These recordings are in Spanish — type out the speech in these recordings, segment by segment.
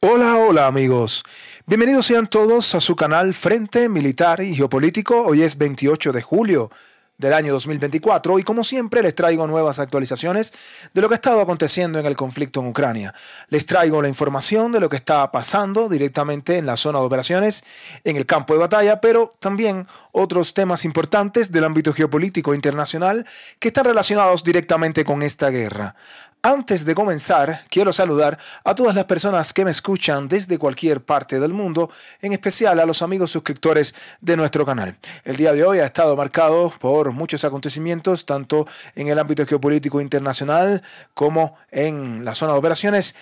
Hola, hola amigos. Bienvenidos sean todos a su canal Frente Militar y Geopolítico. Hoy es 28 de julio del año 2024 y como siempre les traigo nuevas actualizaciones de lo que ha estado aconteciendo en el conflicto en Ucrania. Les traigo la información de lo que está pasando directamente en la zona de operaciones, en el campo de batalla, pero también otros temas importantes del ámbito geopolítico internacional que están relacionados directamente con esta guerra. Antes de comenzar, quiero saludar a todas las personas que me escuchan desde cualquier parte del mundo, en especial a los amigos suscriptores de nuestro canal. El día de hoy ha estado marcado por muchos acontecimientos, tanto en el ámbito geopolítico internacional como en la zona de operaciones.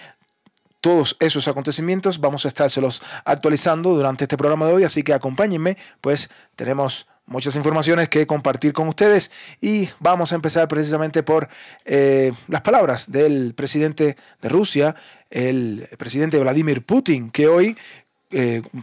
Todos esos acontecimientos vamos a estárselos actualizando durante este programa de hoy, así que acompáñenme, pues tenemos muchas informaciones que compartir con ustedes y vamos a empezar precisamente por las palabras del presidente de Rusia, el presidente Vladimir Putin, que hoy,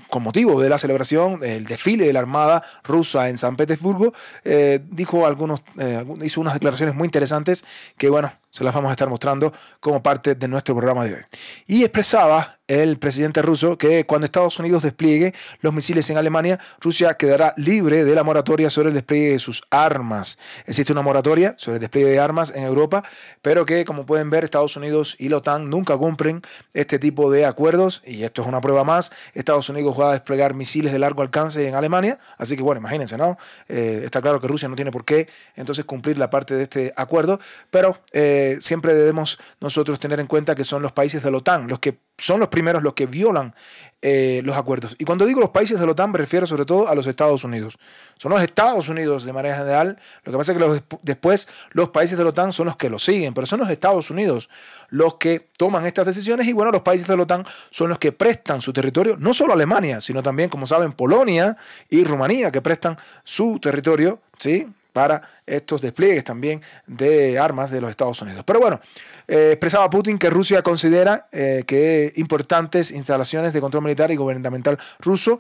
con motivo de la celebración del desfile de la Armada rusa en San Petersburgo, hizo unas declaraciones muy interesantes que, bueno, se las vamos a estar mostrando como parte de nuestro programa de hoy. Y expresaba el presidente ruso que cuando Estados Unidos despliegue los misiles en Alemania, Rusia quedará libre de la moratoria sobre el despliegue de sus armas. Existe una moratoria sobre el despliegue de armas en Europa, pero que, como pueden ver, Estados Unidos y la OTAN nunca cumplen este tipo de acuerdos, y esto es una prueba más. Estados Unidos va a desplegar misiles de largo alcance en Alemania, así que, bueno, imagínense, ¿no? Está claro que Rusia no tiene por qué entonces cumplir la parte de este acuerdo, pero siempre debemos nosotros tener en cuenta que son los países de la OTAN los que son los primeros los que violan los acuerdos. Y cuando digo los países de la OTAN me refiero sobre todo a los Estados Unidos. Son los Estados Unidos de manera general. Lo que pasa es que después los países de la OTAN son los que lo siguen, pero son los Estados Unidos los que toman estas decisiones y, bueno, los países de la OTAN son los que prestan su territorio, no solo Alemania, sino también, como saben, Polonia y Rumanía, que prestan su territorio, ¿sí?, para estos despliegues también de armas de los Estados Unidos. Pero bueno, expresaba Putin que Rusia considera que importantes instalaciones de control militar y gubernamental ruso,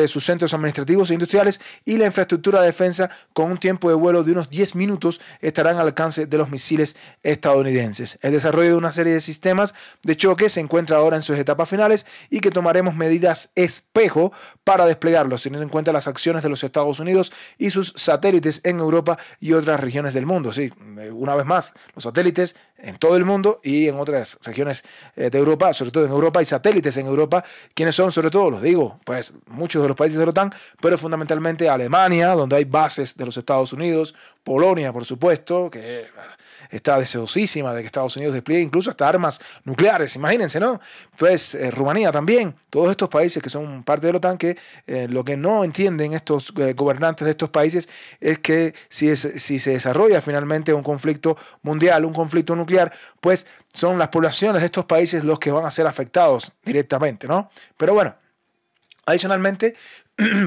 sus centros administrativos e industriales y la infraestructura de defensa con un tiempo de vuelo de unos 10 minutos estarán al alcance de los misiles estadounidenses. El desarrollo de una serie de sistemas de choque se encuentra ahora en sus etapas finales y que tomaremos medidas espejo para desplegarlos, teniendo en cuenta las acciones de los Estados Unidos y sus satélites en Europa y otras regiones del mundo. Sí, una vez más, los satélites en todo el mundo y en otras regiones de Europa, sobre todo en Europa, hay satélites en Europa, quienes son, sobre todo, los digo, pues muchos de los países de la OTAN, pero fundamentalmente Alemania, donde hay bases de los Estados Unidos, Polonia, por supuesto, que está deseosísima de que Estados Unidos despliegue incluso hasta armas nucleares, imagínense, ¿no? Pues Rumanía también, todos estos países que son parte de la OTAN, que lo que no entienden estos gobernantes de estos países es que si se desarrolla finalmente un conflicto mundial, un conflicto nuclear, pues son las poblaciones de estos países los que van a ser afectados directamente, ¿no? Pero bueno, adicionalmente,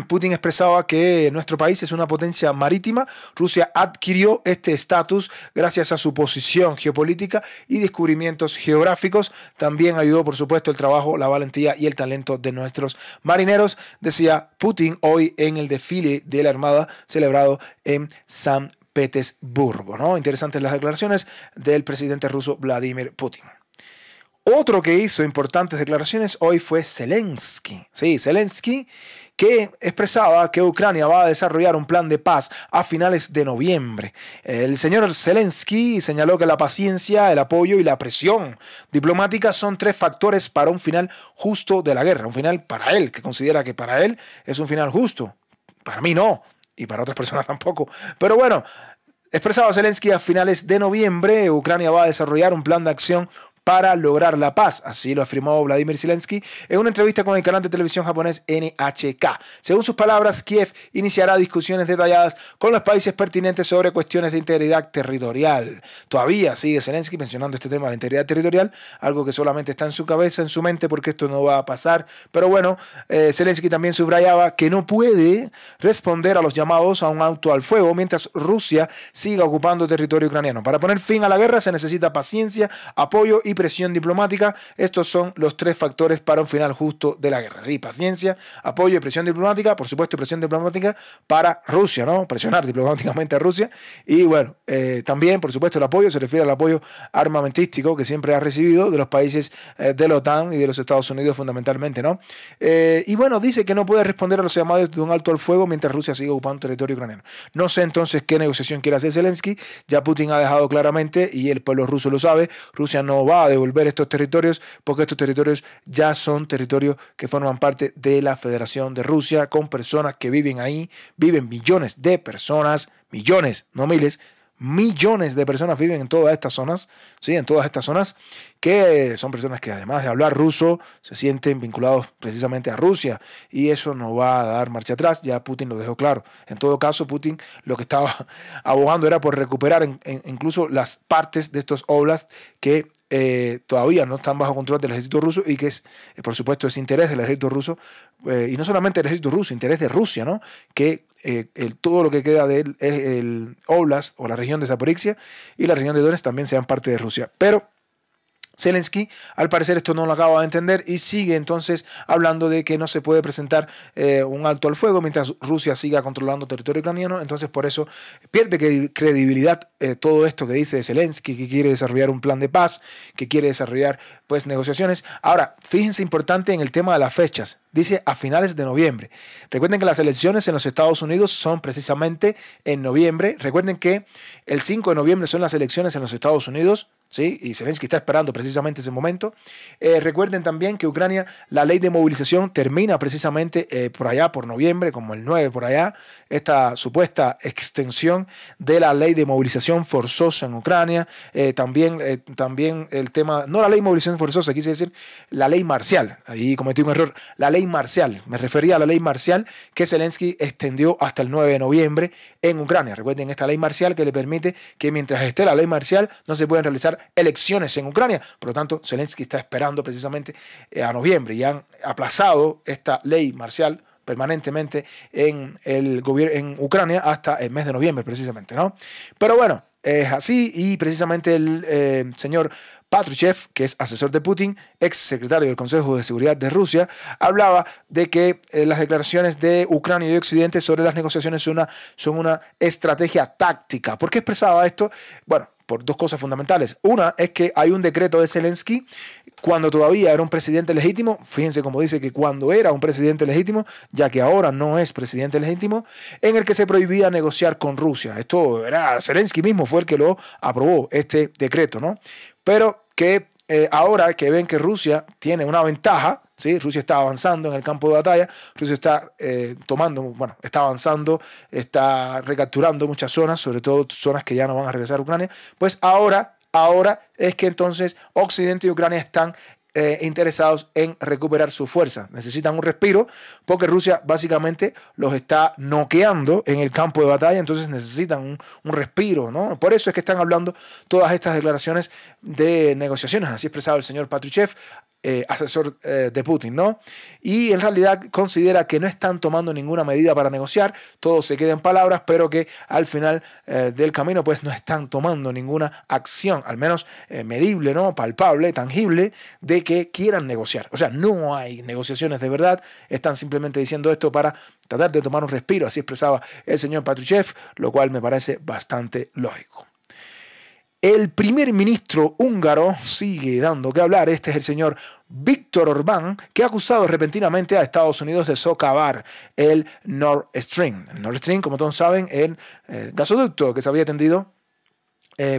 Putin expresaba que nuestro país es una potencia marítima. Rusia adquirió este estatus gracias a su posición geopolítica y descubrimientos geográficos. También ayudó, por supuesto, el trabajo, la valentía y el talento de nuestros marineros, decía Putin hoy en el desfile de la Armada celebrado en San Petersburgo, ¿no? Interesantes las declaraciones del presidente ruso Vladimir Putin. Otro que hizo importantes declaraciones hoy fue Zelensky. Sí, Zelensky, que expresaba que Ucrania va a desarrollar un plan de paz a finales de noviembre. El señor Zelensky señaló que la paciencia, el apoyo y la presión diplomática son tres factores para un final justo de la guerra. Un final para él, que considera que para él es un final justo. Para mí no, y para otras personas tampoco. Pero bueno, expresaba Zelensky, a finales de noviembre Ucrania va a desarrollar un plan de acción para lograr la paz, así lo afirmó Vladimir Zelensky en una entrevista con el canal de televisión japonés NHK. Según sus palabras, Kiev iniciará discusiones detalladas con los países pertinentes sobre cuestiones de integridad territorial. Todavía sigue Zelensky mencionando este tema de la integridad territorial, algo que solamente está en su cabeza, en su mente, porque esto no va a pasar. Pero bueno, Zelensky también subrayaba que no puede responder a los llamados a un alto al fuego mientras Rusia siga ocupando territorio ucraniano. Para poner fin a la guerra se necesita paciencia, apoyo y y presión diplomática. Estos son los tres factores para un final justo de la guerra. Sí, paciencia, apoyo y presión diplomática. Por supuesto, presión diplomática para Rusia, ¿no? Presionar diplomáticamente a Rusia. Y bueno, también, por supuesto, el apoyo se refiere al apoyo armamentístico que siempre ha recibido de los países de la OTAN y de los Estados Unidos fundamentalmente, ¿no? Y bueno, dice que no puede responder a los llamados de un alto al fuego mientras Rusia sigue ocupando territorio ucraniano. No sé entonces qué negociación quiere hacer Zelensky. Ya Putin ha dejado claramente, y el pueblo ruso lo sabe, Rusia no va a devolver estos territorios porque estos territorios ya son territorios que forman parte de la Federación de Rusia, con personas que viven ahí, viven millones de personas, millones, no miles, millones de personas viven en todas estas zonas, ¿sí? En todas estas zonas, que son personas que además de hablar ruso, se sienten vinculados precisamente a Rusia, y eso no va a dar marcha atrás, ya Putin lo dejó claro. En todo caso, Putin lo que estaba abogando era por recuperar incluso las partes de estos oblasts que todavía no están bajo control del ejército ruso, y que es, por supuesto, es interés del ejército ruso, y no solamente el ejército ruso, interés de Rusia, ¿no? Que todo lo que queda del el Oblast o la región de Zaporizhia y la región de Donetsk también sean parte de Rusia. Pero Zelensky, al parecer, esto no lo acaba de entender y sigue entonces hablando de que no se puede presentar un alto al fuego mientras Rusia siga controlando territorio ucraniano. Entonces, por eso pierde credibilidad todo esto que dice Zelensky, que quiere desarrollar un plan de paz, que quiere desarrollar pues negociaciones. Ahora, fíjense importante en el tema de las fechas. Dice a finales de noviembre. Recuerden que las elecciones en los Estados Unidos son precisamente en noviembre. Recuerden que el 5 de noviembre son las elecciones en los Estados Unidos, ¿sí? Y Zelensky está esperando precisamente ese momento. Recuerden también que Ucrania, la ley de movilización termina precisamente por allá, por noviembre, como el 9 por allá. Esta supuesta extensión de la ley de movilización forzosa en Ucrania. También el tema, no la ley de movilización forzosa, quise decir la ley marcial. Ahí cometí un error. La ley marcial, me refería a la ley marcial que Zelensky extendió hasta el 9 de noviembre en Ucrania. Recuerden esta ley marcial que le permite que mientras esté la ley marcial no se pueden realizar elecciones en Ucrania. Por lo tanto, Zelensky está esperando precisamente a noviembre, y han aplazado esta ley marcial permanentemente en Ucrania hasta el mes de noviembre precisamente, ¿no? Pero bueno, es así, y precisamente el señor Patrushev, que es asesor de Putin, ex secretario del Consejo de Seguridad de Rusia, hablaba de que las declaraciones de Ucrania y Occidente sobre las negociaciones son una estrategia táctica. ¿Por qué expresaba esto? Bueno, por dos cosas fundamentales. Una es que hay un decreto de Zelensky cuando todavía era un presidente legítimo. Fíjense cómo dice que cuando era un presidente legítimo, ya que ahora no es presidente legítimo, en el que se prohibía negociar con Rusia. Esto era Zelensky mismo, fue el que lo aprobó, este decreto, ¿no? Pero que ahora que ven que Rusia tiene una ventaja, ¿sí? Rusia está avanzando en el campo de batalla, Rusia está está avanzando, está recapturando muchas zonas, sobre todo zonas que ya no van a regresar a Ucrania. Pues ahora es que entonces Occidente y Ucrania están interesados en recuperar su fuerza. Necesitan un respiro porque Rusia básicamente los está noqueando en el campo de batalla, entonces necesitan un respiro, ¿no? Por eso es que están hablando todas estas declaraciones de negociaciones, así expresado el señor Patrushev, asesor de Putin, ¿no? Y en realidad considera que no están tomando ninguna medida para negociar, todo se queda en palabras, pero que al final del camino pues no están tomando ninguna acción, al menos medible, ¿no? Palpable, tangible, de que quieran negociar. O sea, no hay negociaciones de verdad, están simplemente diciendo esto para tratar de tomar un respiro, así expresaba el señor Patrushev, lo cual me parece bastante lógico. El primer ministro húngaro sigue dando que hablar. Este es el señor Viktor Orbán, que ha acusado repentinamente a Estados Unidos de socavar el Nord Stream. El Nord Stream, como todos saben, el gasoducto que se había tendido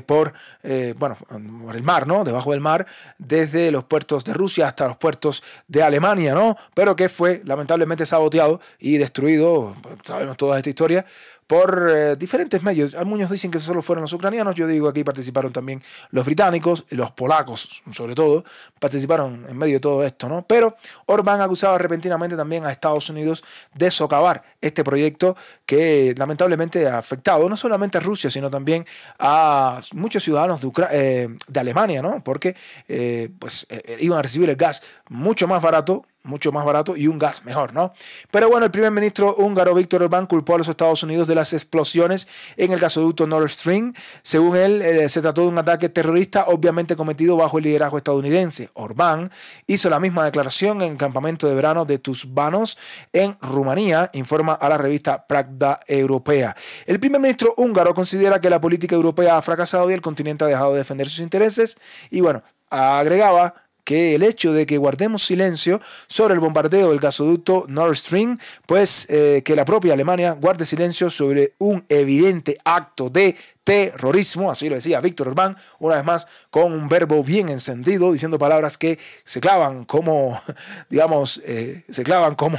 por el mar, ¿no? Debajo del mar, desde los puertos de Rusia hasta los puertos de Alemania, ¿no? Pero que fue lamentablemente saboteado y destruido, sabemos toda esta historia, por diferentes medios. Algunos dicen que solo fueron los ucranianos, yo digo aquí participaron también los británicos, los polacos sobre todo, participaron en medio de todo esto, ¿no? Pero Orbán acusaba repentinamente también a Estados Unidos de socavar este proyecto que lamentablemente ha afectado no solamente a Rusia, sino también a muchos ciudadanos de Alemania, ¿no? Porque iban a recibir el gas mucho más barato, mucho más barato y un gas mejor, ¿no? Pero bueno, el primer ministro húngaro Viktor Orbán culpó a los Estados Unidos de las explosiones en el gasoducto Nord Stream. Según él, se trató de un ataque terrorista obviamente cometido bajo el liderazgo estadounidense. Orbán hizo la misma declaración en el campamento de verano de Tusbanos en Rumanía, informa a la revista Pravda Europea. El primer ministro húngaro considera que la política europea ha fracasado y el continente ha dejado de defender sus intereses y bueno, agregaba que el hecho de que guardemos silencio sobre el bombardeo del gasoducto Nord Stream, pues que la propia Alemania guarde silencio sobre un evidente acto de terrorismo, así lo decía Víctor Orbán, una vez más con un verbo bien encendido, diciendo palabras que se clavan como, digamos, se clavan como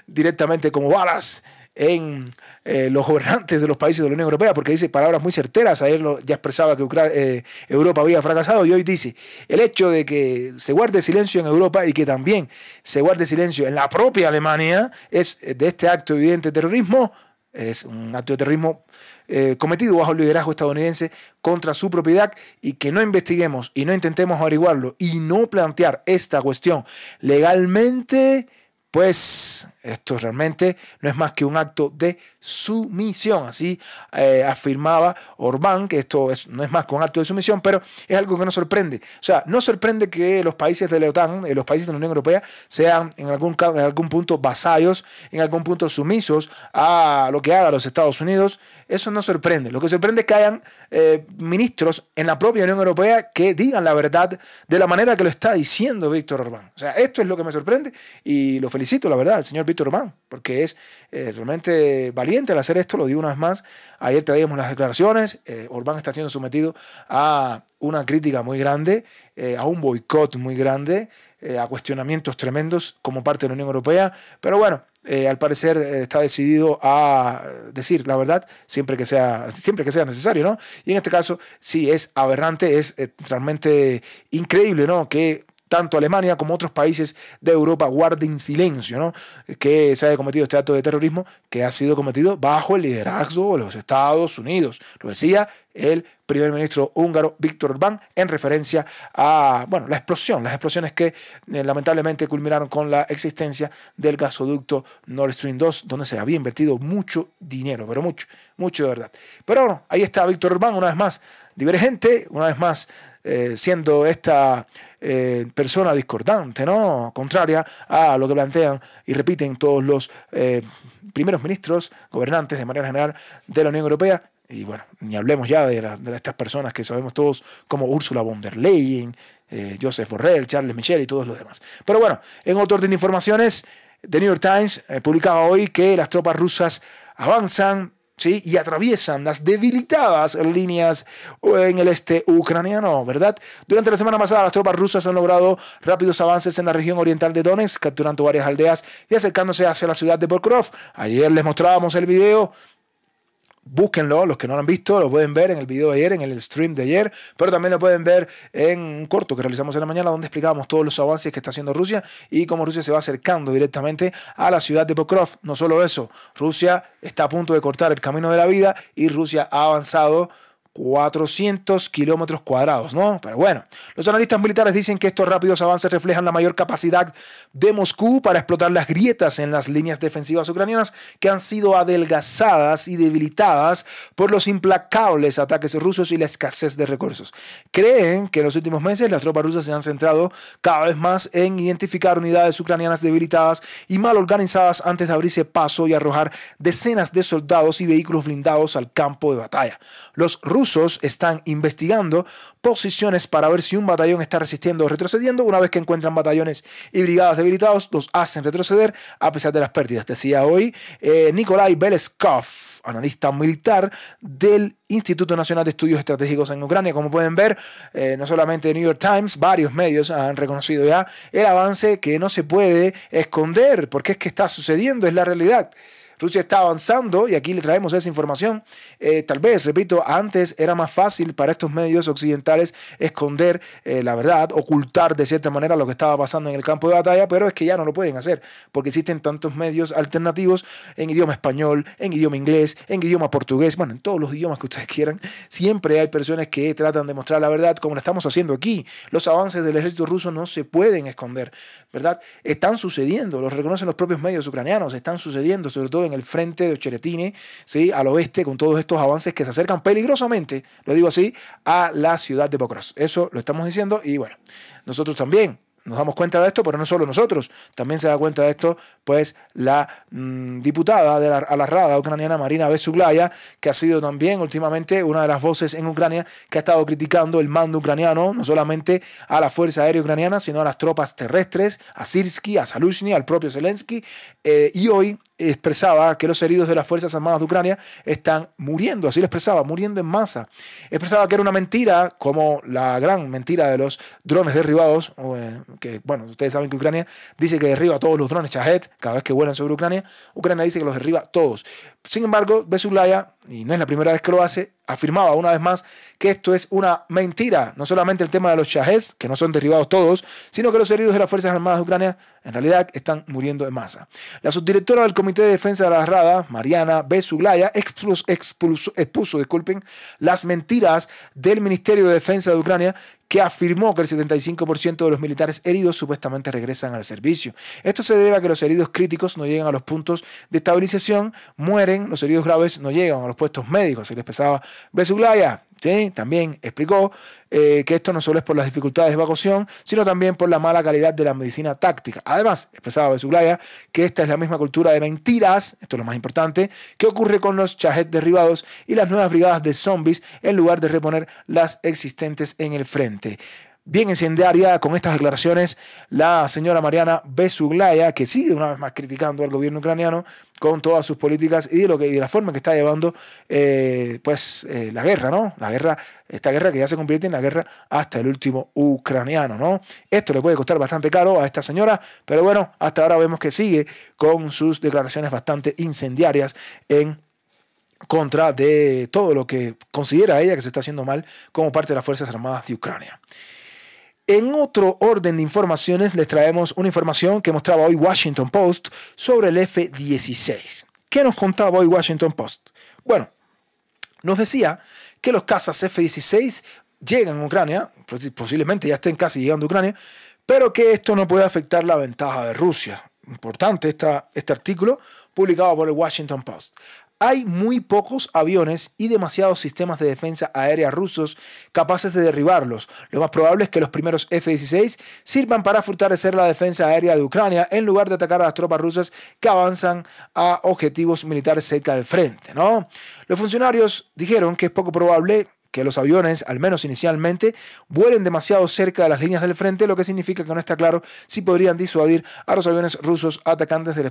directamente como balas en los gobernantes de los países de la Unión Europea, porque dice palabras muy certeras. Ayer ya expresaba que Europa había fracasado y hoy dice el hecho de que se guarde silencio en Europa y que también se guarde silencio en la propia Alemania es de este acto evidente de terrorismo, es un acto de terrorismo cometido bajo el liderazgo estadounidense contra su propiedad y que no investiguemos y no intentemos averiguarlo y no plantear esta cuestión legalmente, pues esto realmente no es más que un acto de sumisión. Así afirmaba Orbán, que esto no es más que un acto de sumisión, pero es algo que nos sorprende. O sea, no sorprende que los países de la OTAN, los países de la Unión Europea, sean en algún punto vasallos, en algún punto sumisos a lo que haga los Estados Unidos. Eso no sorprende. Lo que sorprende es que hayan ministros en la propia Unión Europea que digan la verdad de la manera que lo está diciendo Víctor Orbán. O sea, esto es lo que me sorprende y lo felicito, la verdad, al señor Víctor Orbán, porque es realmente valiente al hacer esto. Lo digo una vez más. Ayer traíamos las declaraciones. Orbán está siendo sometido a una crítica muy grande, a un boicot muy grande, a cuestionamientos tremendos como parte de la Unión Europea. Pero bueno, al parecer está decidido a decir la verdad siempre que sea necesario, ¿no? Y en este caso sí es aberrante, es realmente increíble, ¿no? Que tanto Alemania como otros países de Europa guarden silencio, ¿no? Que se haya cometido este acto de terrorismo que ha sido cometido bajo el liderazgo de los Estados Unidos. Lo decía el primer ministro húngaro Viktor Orbán en referencia a las explosiones que lamentablemente culminaron con la existencia del gasoducto Nord Stream 2, donde se había invertido mucho dinero, pero mucho de verdad. Pero bueno, ahí está Viktor Orbán, una vez más divergente, una vez más siendo esta persona discordante, ¿no? Contraria a lo que plantean y repiten todos los primeros ministros, gobernantes de manera general de la Unión Europea. Y bueno, ni hablemos ya de estas personas que sabemos todos como Ursula von der Leyen, Joseph Borrell, Charles Michel y todos los demás. Pero bueno, en otro orden de informaciones, The New York Times publicaba hoy que las tropas rusas avanzan, ¿sí?, y atraviesan las debilitadas líneas en el este ucraniano, ¿verdad? Durante la semana pasada, las tropas rusas han logrado rápidos avances en la región oriental de Donetsk, capturando varias aldeas y acercándose hacia la ciudad de Pokrovsk. Ayer les mostrábamos el video. Búsquenlo, los que no lo han visto, lo pueden ver en el video de ayer, en el stream de ayer, pero también lo pueden ver en un corto que realizamos en la mañana, donde explicábamos todos los avances que está haciendo Rusia y cómo Rusia se va acercando directamente a la ciudad de Pokrovsk. No solo eso, Rusia está a punto de cortar el camino de la vida y Rusia ha avanzado 400 kilómetros cuadrados, ¿no? Pero bueno, los analistas militares dicen que estos rápidos avances reflejan la mayor capacidad de Moscú para explotar las grietas en las líneas defensivas ucranianas que han sido adelgazadas y debilitadas por los implacables ataques rusos y la escasez de recursos. Creen que en los últimos meses las tropas rusas se han centrado cada vez más en identificar unidades ucranianas debilitadas y mal organizadas antes de abrirse paso y arrojar decenas de soldados y vehículos blindados al campo de batalla. Los rusos están investigando posiciones para ver si un batallón está resistiendo o retrocediendo. Una vez que encuentran batallones y brigadas debilitados, los hacen retroceder a pesar de las pérdidas. Decía hoy Nikolai Beleskov, analista militar del Instituto Nacional de Estudios Estratégicos en Ucrania. Como pueden ver, no solamente New York Times, varios medios han reconocido ya el avance que no se puede esconder, porque es que está sucediendo, es la realidad. Rusia está avanzando y aquí le traemos esa información. Tal vez, repito, antes era más fácil para estos medios occidentales esconder la verdad, ocultar de cierta manera lo que estaba pasando en el campo de batalla, pero es que ya no lo pueden hacer porque existen tantos medios alternativos en idioma español, en idioma inglés, en idioma portugués, bueno, en todos los idiomas que ustedes quieran. Siempre hay personas que tratan de mostrar la verdad como lo estamos haciendo aquí. Los avances del ejército ruso no se pueden esconder, ¿verdad? Están sucediendo, los reconocen los propios medios ucranianos, están sucediendo, sobre todo en el frente de Ocheretine, ¿sí? Al oeste, con todos estos avances que se acercan peligrosamente, lo digo así, a la ciudad de Pokrovsk. Eso lo estamos diciendo y bueno, nosotros también nos damos cuenta de esto, pero no solo nosotros, también se da cuenta de esto pues la diputada a la Rada ucraniana Marina Besuglaya, que ha sido también últimamente una de las voces en Ucrania que ha estado criticando el mando ucraniano, no solamente a la Fuerza Aérea Ucraniana, sino a las tropas terrestres, a Sirsky, a Zaluzhny, al propio Zelensky, y hoy expresaba que los heridos de las Fuerzas Armadas de Ucrania están muriendo, así lo expresaba, muriendo en masa. Expresaba que era una mentira, como la gran mentira de los drones derribados, que bueno, ustedes saben que Ucrania dice que derriba todos los drones Shahed cada vez que vuelan sobre Ucrania. Ucrania dice que los derriba todos. Sin embargo, Besuglaya, y no es la primera vez que lo hace, afirmaba una vez más que esto es una mentira. No solamente el tema de los Shahed, que no son derribados todos, sino que los heridos de las Fuerzas Armadas de Ucrania en realidad están muriendo en masa. La subdirectora del Comité de Defensa de la Rada, Mariana Besuglaya, expuso las mentiras del Ministerio de Defensa de Ucrania, que afirmó que el 75% de los militares heridos supuestamente regresan al servicio. Esto se debe a que los heridos críticos no llegan a los puntos de estabilización, mueren, los heridos graves no llegan a los puestos médicos. Se les pesaba Besuglaya. Sí, también explicó que esto no solo es por las dificultades de evacuación, sino también por la mala calidad de la medicina táctica. Además, expresaba Besuglaya que esta es la misma cultura de mentiras, esto es lo más importante, que ocurre con los Shahed derribados y las nuevas brigadas de zombies en lugar de reponer las existentes en el frente. Bien incendiaria con estas declaraciones la señora Mariana Besuglaya, que sigue una vez más criticando al gobierno ucraniano con todas sus políticas y de la forma que está llevando la guerra, ¿no? Esta guerra que ya se convierte en la guerra hasta el último ucraniano, ¿no? Esto le puede costar bastante caro a esta señora, pero bueno, hasta ahora vemos que sigue con sus declaraciones bastante incendiarias en contra de todo lo que considera ella que se está haciendo mal como parte de las Fuerzas Armadas de Ucrania. En otro orden de informaciones les traemos una información que mostraba hoy Washington Post sobre el F-16. ¿Qué nos contaba hoy Washington Post? Bueno, nos decía que los cazas F-16 llegan a Ucrania, posiblemente ya estén casi llegando a Ucrania, pero que esto no puede afectar la ventaja de Rusia. Importante este artículo publicado por el Washington Post. Hay muy pocos aviones y demasiados sistemas de defensa aérea rusos capaces de derribarlos. Lo más probable es que los primeros F-16 sirvan para fortalecer la defensa aérea de Ucrania en lugar de atacar a las tropas rusas que avanzan a objetivos militares cerca del frente, ¿no? Los funcionarios dijeron que es poco probable que los aviones, al menos inicialmente, vuelen demasiado cerca de las líneas del frente, lo que significa que no está claro si podrían disuadir a los aviones rusos atacantes del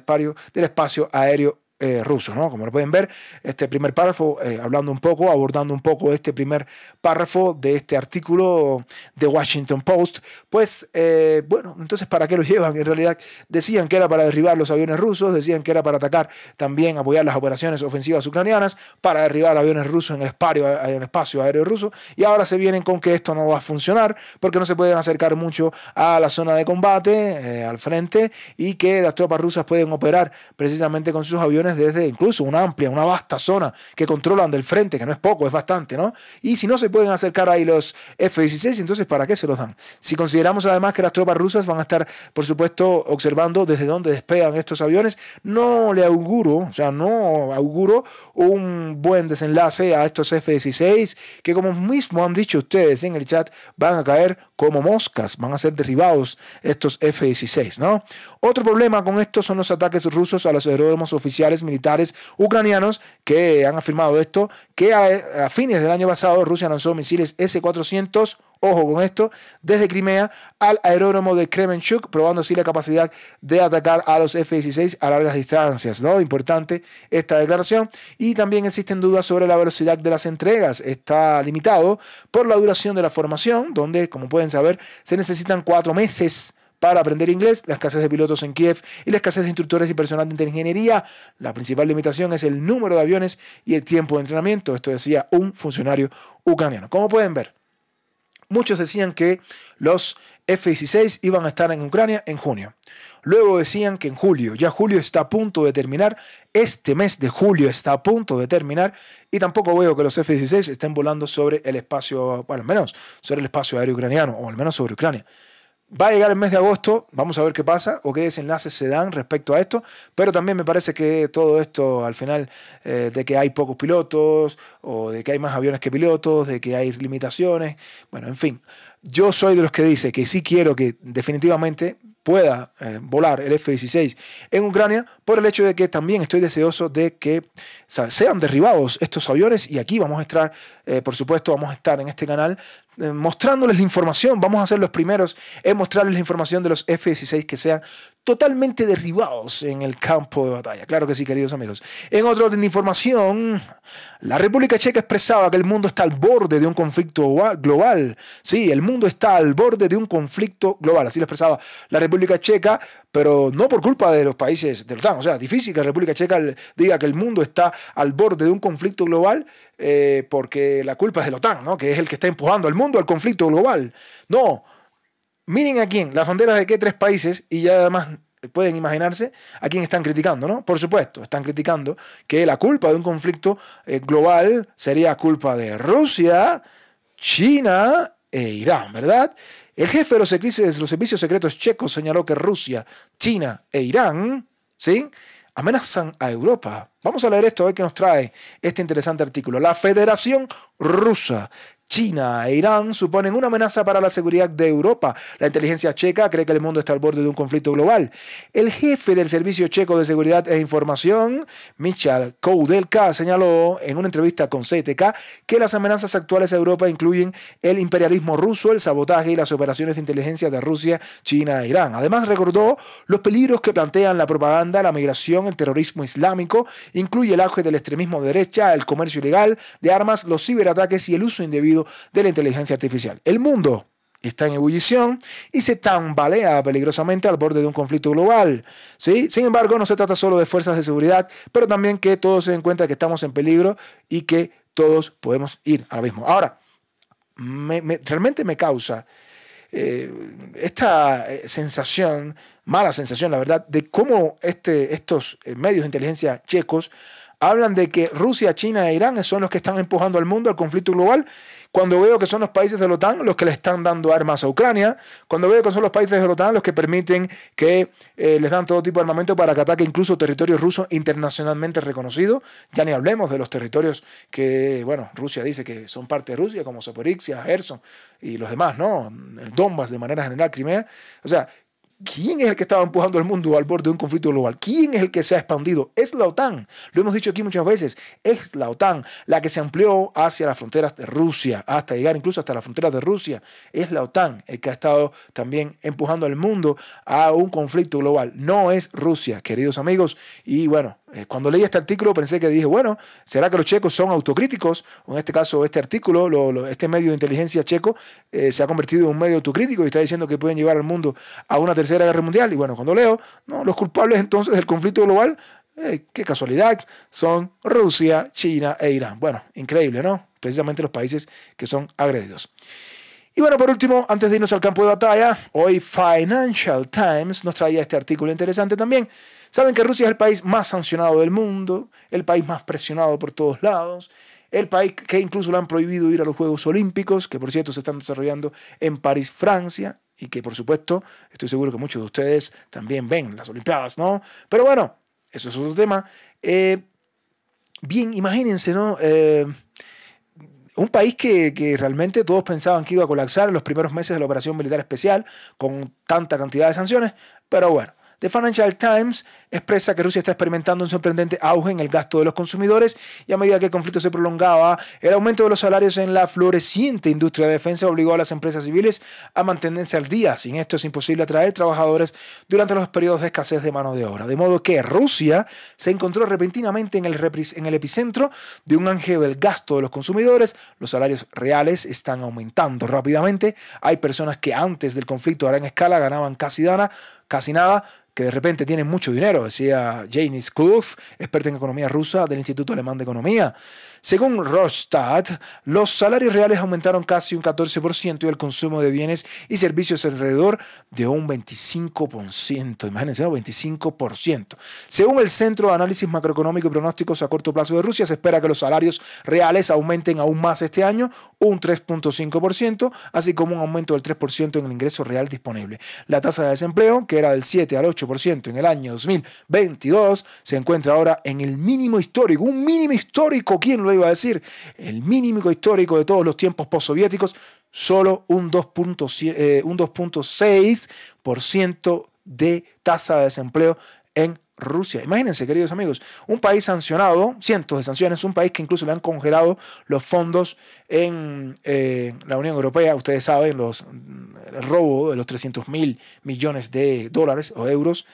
espacio aéreo ruso, ¿no? Como lo pueden ver, este primer párrafo, abordando un poco este primer párrafo de este artículo de Washington Post, pues, bueno, entonces, ¿para qué lo llevan? En realidad, decían que era para derribar los aviones rusos, decían que era para atacar, también apoyar las operaciones ofensivas ucranianas, para derribar aviones rusos en el espacio aéreo ruso, y ahora se vienen con que esto no va a funcionar, porque no se pueden acercar mucho a la zona de combate, al frente, y que las tropas rusas pueden operar precisamente con sus aviones desde incluso una vasta zona que controlan del frente, que no es poco, es bastante, ¿no? Y si no se pueden acercar ahí los F-16, entonces ¿para qué se los dan? Si consideramos además que las tropas rusas van a estar, por supuesto, observando desde dónde despegan estos aviones, no auguro un buen desenlace a estos F-16, que como mismo han dicho ustedes en el chat, van a caer como moscas, van a ser derribados estos F-16, ¿no? Otro problema con esto son los ataques rusos a los aeródromos oficiales militares ucranianos, que han afirmado esto, que a fines del año pasado Rusia lanzó misiles S-400, ojo con esto, desde Crimea al aeródromo de Kremenchuk, probando así la capacidad de atacar a los F-16 a largas distancias, ¿no? Importante esta declaración. Y también existen dudas sobre la velocidad de las entregas. Está limitado por la duración de la formación, donde, como pueden saber, se necesitan 4 meses para aprender inglés, la escasez de pilotos en Kiev y la escasez de instructores y personal de ingeniería. La principal limitación es el número de aviones y el tiempo de entrenamiento. Esto decía un funcionario ucraniano. Como pueden ver, muchos decían que los F-16 iban a estar en Ucrania en junio. Luego decían que en julio, ya julio está a punto de terminar, este mes de julio está a punto de terminar y tampoco veo que los F-16 estén volando sobre el espacio, bueno, al menos sobre el espacio aéreo ucraniano o al menos sobre Ucrania. Va a llegar el mes de agosto, vamos a ver qué pasa o qué desenlaces se dan respecto a esto, pero también me parece que todo esto al final de que hay pocos pilotos o de que hay más aviones que pilotos, de que hay limitaciones, bueno, en fin, yo soy de los que dice que sí quiero que definitivamente pueda volar el F-16 en Ucrania por el hecho de que también estoy deseoso de que sean derribados estos aviones y aquí vamos a estar, por supuesto, vamos a estar en este canal mostrándoles la información, vamos a ser los primeros en mostrarles la información de los F-16 que sean totalmente derribados en el campo de batalla. Claro que sí, queridos amigos. En otro orden de información, la República Checa expresaba que el mundo está al borde de un conflicto global. Sí, el mundo está al borde de un conflicto global. Así lo expresaba la República Checa, pero no por culpa de los países de la OTAN. O sea, difícil que la República Checa diga que el mundo está al borde de un conflicto global porque la culpa es de la OTAN, ¿no? Que es el que está empujando al mundo al conflicto global. No. Miren a quién, las banderas de qué tres países, y ya además pueden imaginarse a quién están criticando, ¿no? Por supuesto, están criticando que la culpa de un conflicto global sería culpa de Rusia, China e Irán, ¿verdad? El jefe de los servicios secretos checos señaló que Rusia, China e Irán, ¿sí?, amenazan a Europa. Vamos a leer esto, a ver qué nos trae este interesante artículo. La Federación Rusa, China e Irán suponen una amenaza para la seguridad de Europa. La inteligencia checa cree que el mundo está al borde de un conflicto global. El jefe del Servicio Checo de Seguridad e Información, Michal Koudelka, señaló en una entrevista con CTK que las amenazas actuales a Europa incluyen el imperialismo ruso, el sabotaje y las operaciones de inteligencia de Rusia, China e Irán. Además, recordó los peligros que plantean la propaganda, la migración, el terrorismo islámico, incluye el auge del extremismo de derecha, el comercio ilegal de armas, los ciberataques y el uso indebido de la inteligencia artificial. El mundo está en ebullición y se tambalea peligrosamente al borde de un conflicto global, ¿sí? Sin embargo, no se trata solo de fuerzas de seguridad, pero también que todos se den cuenta que estamos en peligro y que todos podemos ir al abismo. Ahora, realmente me causa esta sensación, mala sensación, la verdad, de cómo estos medios de inteligencia checos hablan de que Rusia, China e Irán son los que están empujando al mundo al conflicto global, cuando veo que son los países de la OTAN los que le están dando armas a Ucrania, cuando veo que son los países de la OTAN los que permiten que les dan todo tipo de armamento para que ataque incluso territorios rusos internacionalmente reconocidos. Ya ni hablemos de los territorios que, bueno, Rusia dice que son parte de Rusia, como Zaporizhia, Gerson y los demás, ¿no? El Donbass de manera general, Crimea. O sea, ¿quién es el que estaba empujando al mundo al borde de un conflicto global? ¿Quién es el que se ha expandido? Es la OTAN. Lo hemos dicho aquí muchas veces. Es la OTAN la que se amplió hacia las fronteras de Rusia, hasta llegar incluso hasta las fronteras de Rusia. Es la OTAN el que ha estado también empujando al mundo a un conflicto global. No es Rusia, queridos amigos. Y bueno, cuando leí este artículo pensé que dije, bueno, ¿será que los checos son autocríticos? O en este caso, este artículo, este medio de inteligencia checo se ha convertido en un medio autocrítico y está diciendo que pueden llevar al mundo a una tercera guerra mundial. Y bueno, cuando leo, no, los culpables entonces del conflicto global, qué casualidad, son Rusia, China e Irán. Bueno, increíble, ¿no? Precisamente los países que son agredidos. Y bueno, por último, antes de irnos al campo de batalla, hoy Financial Times nos traía este artículo interesante también. Saben que Rusia es el país más sancionado del mundo, el país más presionado por todos lados, el país que incluso le han prohibido ir a los Juegos Olímpicos, que por cierto se están desarrollando en París, Francia, y que por supuesto, estoy seguro que muchos de ustedes también ven las Olimpiadas, ¿no? Pero bueno, eso es otro tema. Bien, imagínense, ¿no? Un país que realmente todos pensaban que iba a colapsar en los primeros meses de la operación militar especial con tanta cantidad de sanciones, pero bueno, The Financial Times expresa que Rusia está experimentando un sorprendente auge en el gasto de los consumidores y a medida que el conflicto se prolongaba, el aumento de los salarios en la floreciente industria de defensa obligó a las empresas civiles a mantenerse al día. Sin esto es imposible atraer trabajadores durante los periodos de escasez de mano de obra. De modo que Rusia se encontró repentinamente en el epicentro de un auge del gasto de los consumidores. Los salarios reales están aumentando rápidamente. Hay personas que antes del conflicto a gran escala ganaban casi nada, que de repente tienen mucho dinero, decía Janis Kluf, experta en economía rusa del Instituto Alemán de Economía. Según Rothschild, los salarios reales aumentaron casi un 14% y el consumo de bienes y servicios alrededor de un 25%. Imagínense, ¿no? 25%. Según el Centro de Análisis Macroeconómico y Pronósticos a Corto Plazo de Rusia, se espera que los salarios reales aumenten aún más este año, un 3.5%, así como un aumento del 3% en el ingreso real disponible. La tasa de desempleo, que era del 7 al 8% en el año 2022, se encuentra ahora en el mínimo histórico. Un mínimo histórico, ¿quién lo iba a decir? El mínimo histórico de todos los tiempos postsoviéticos, solo un 2.6% de tasa de desempleo en Rusia. Imagínense, queridos amigos, un país sancionado, cientos de sanciones, un país que incluso le han congelado los fondos en la Unión Europea. Ustedes saben, el robo de los 300.000 millones de dólares o euros,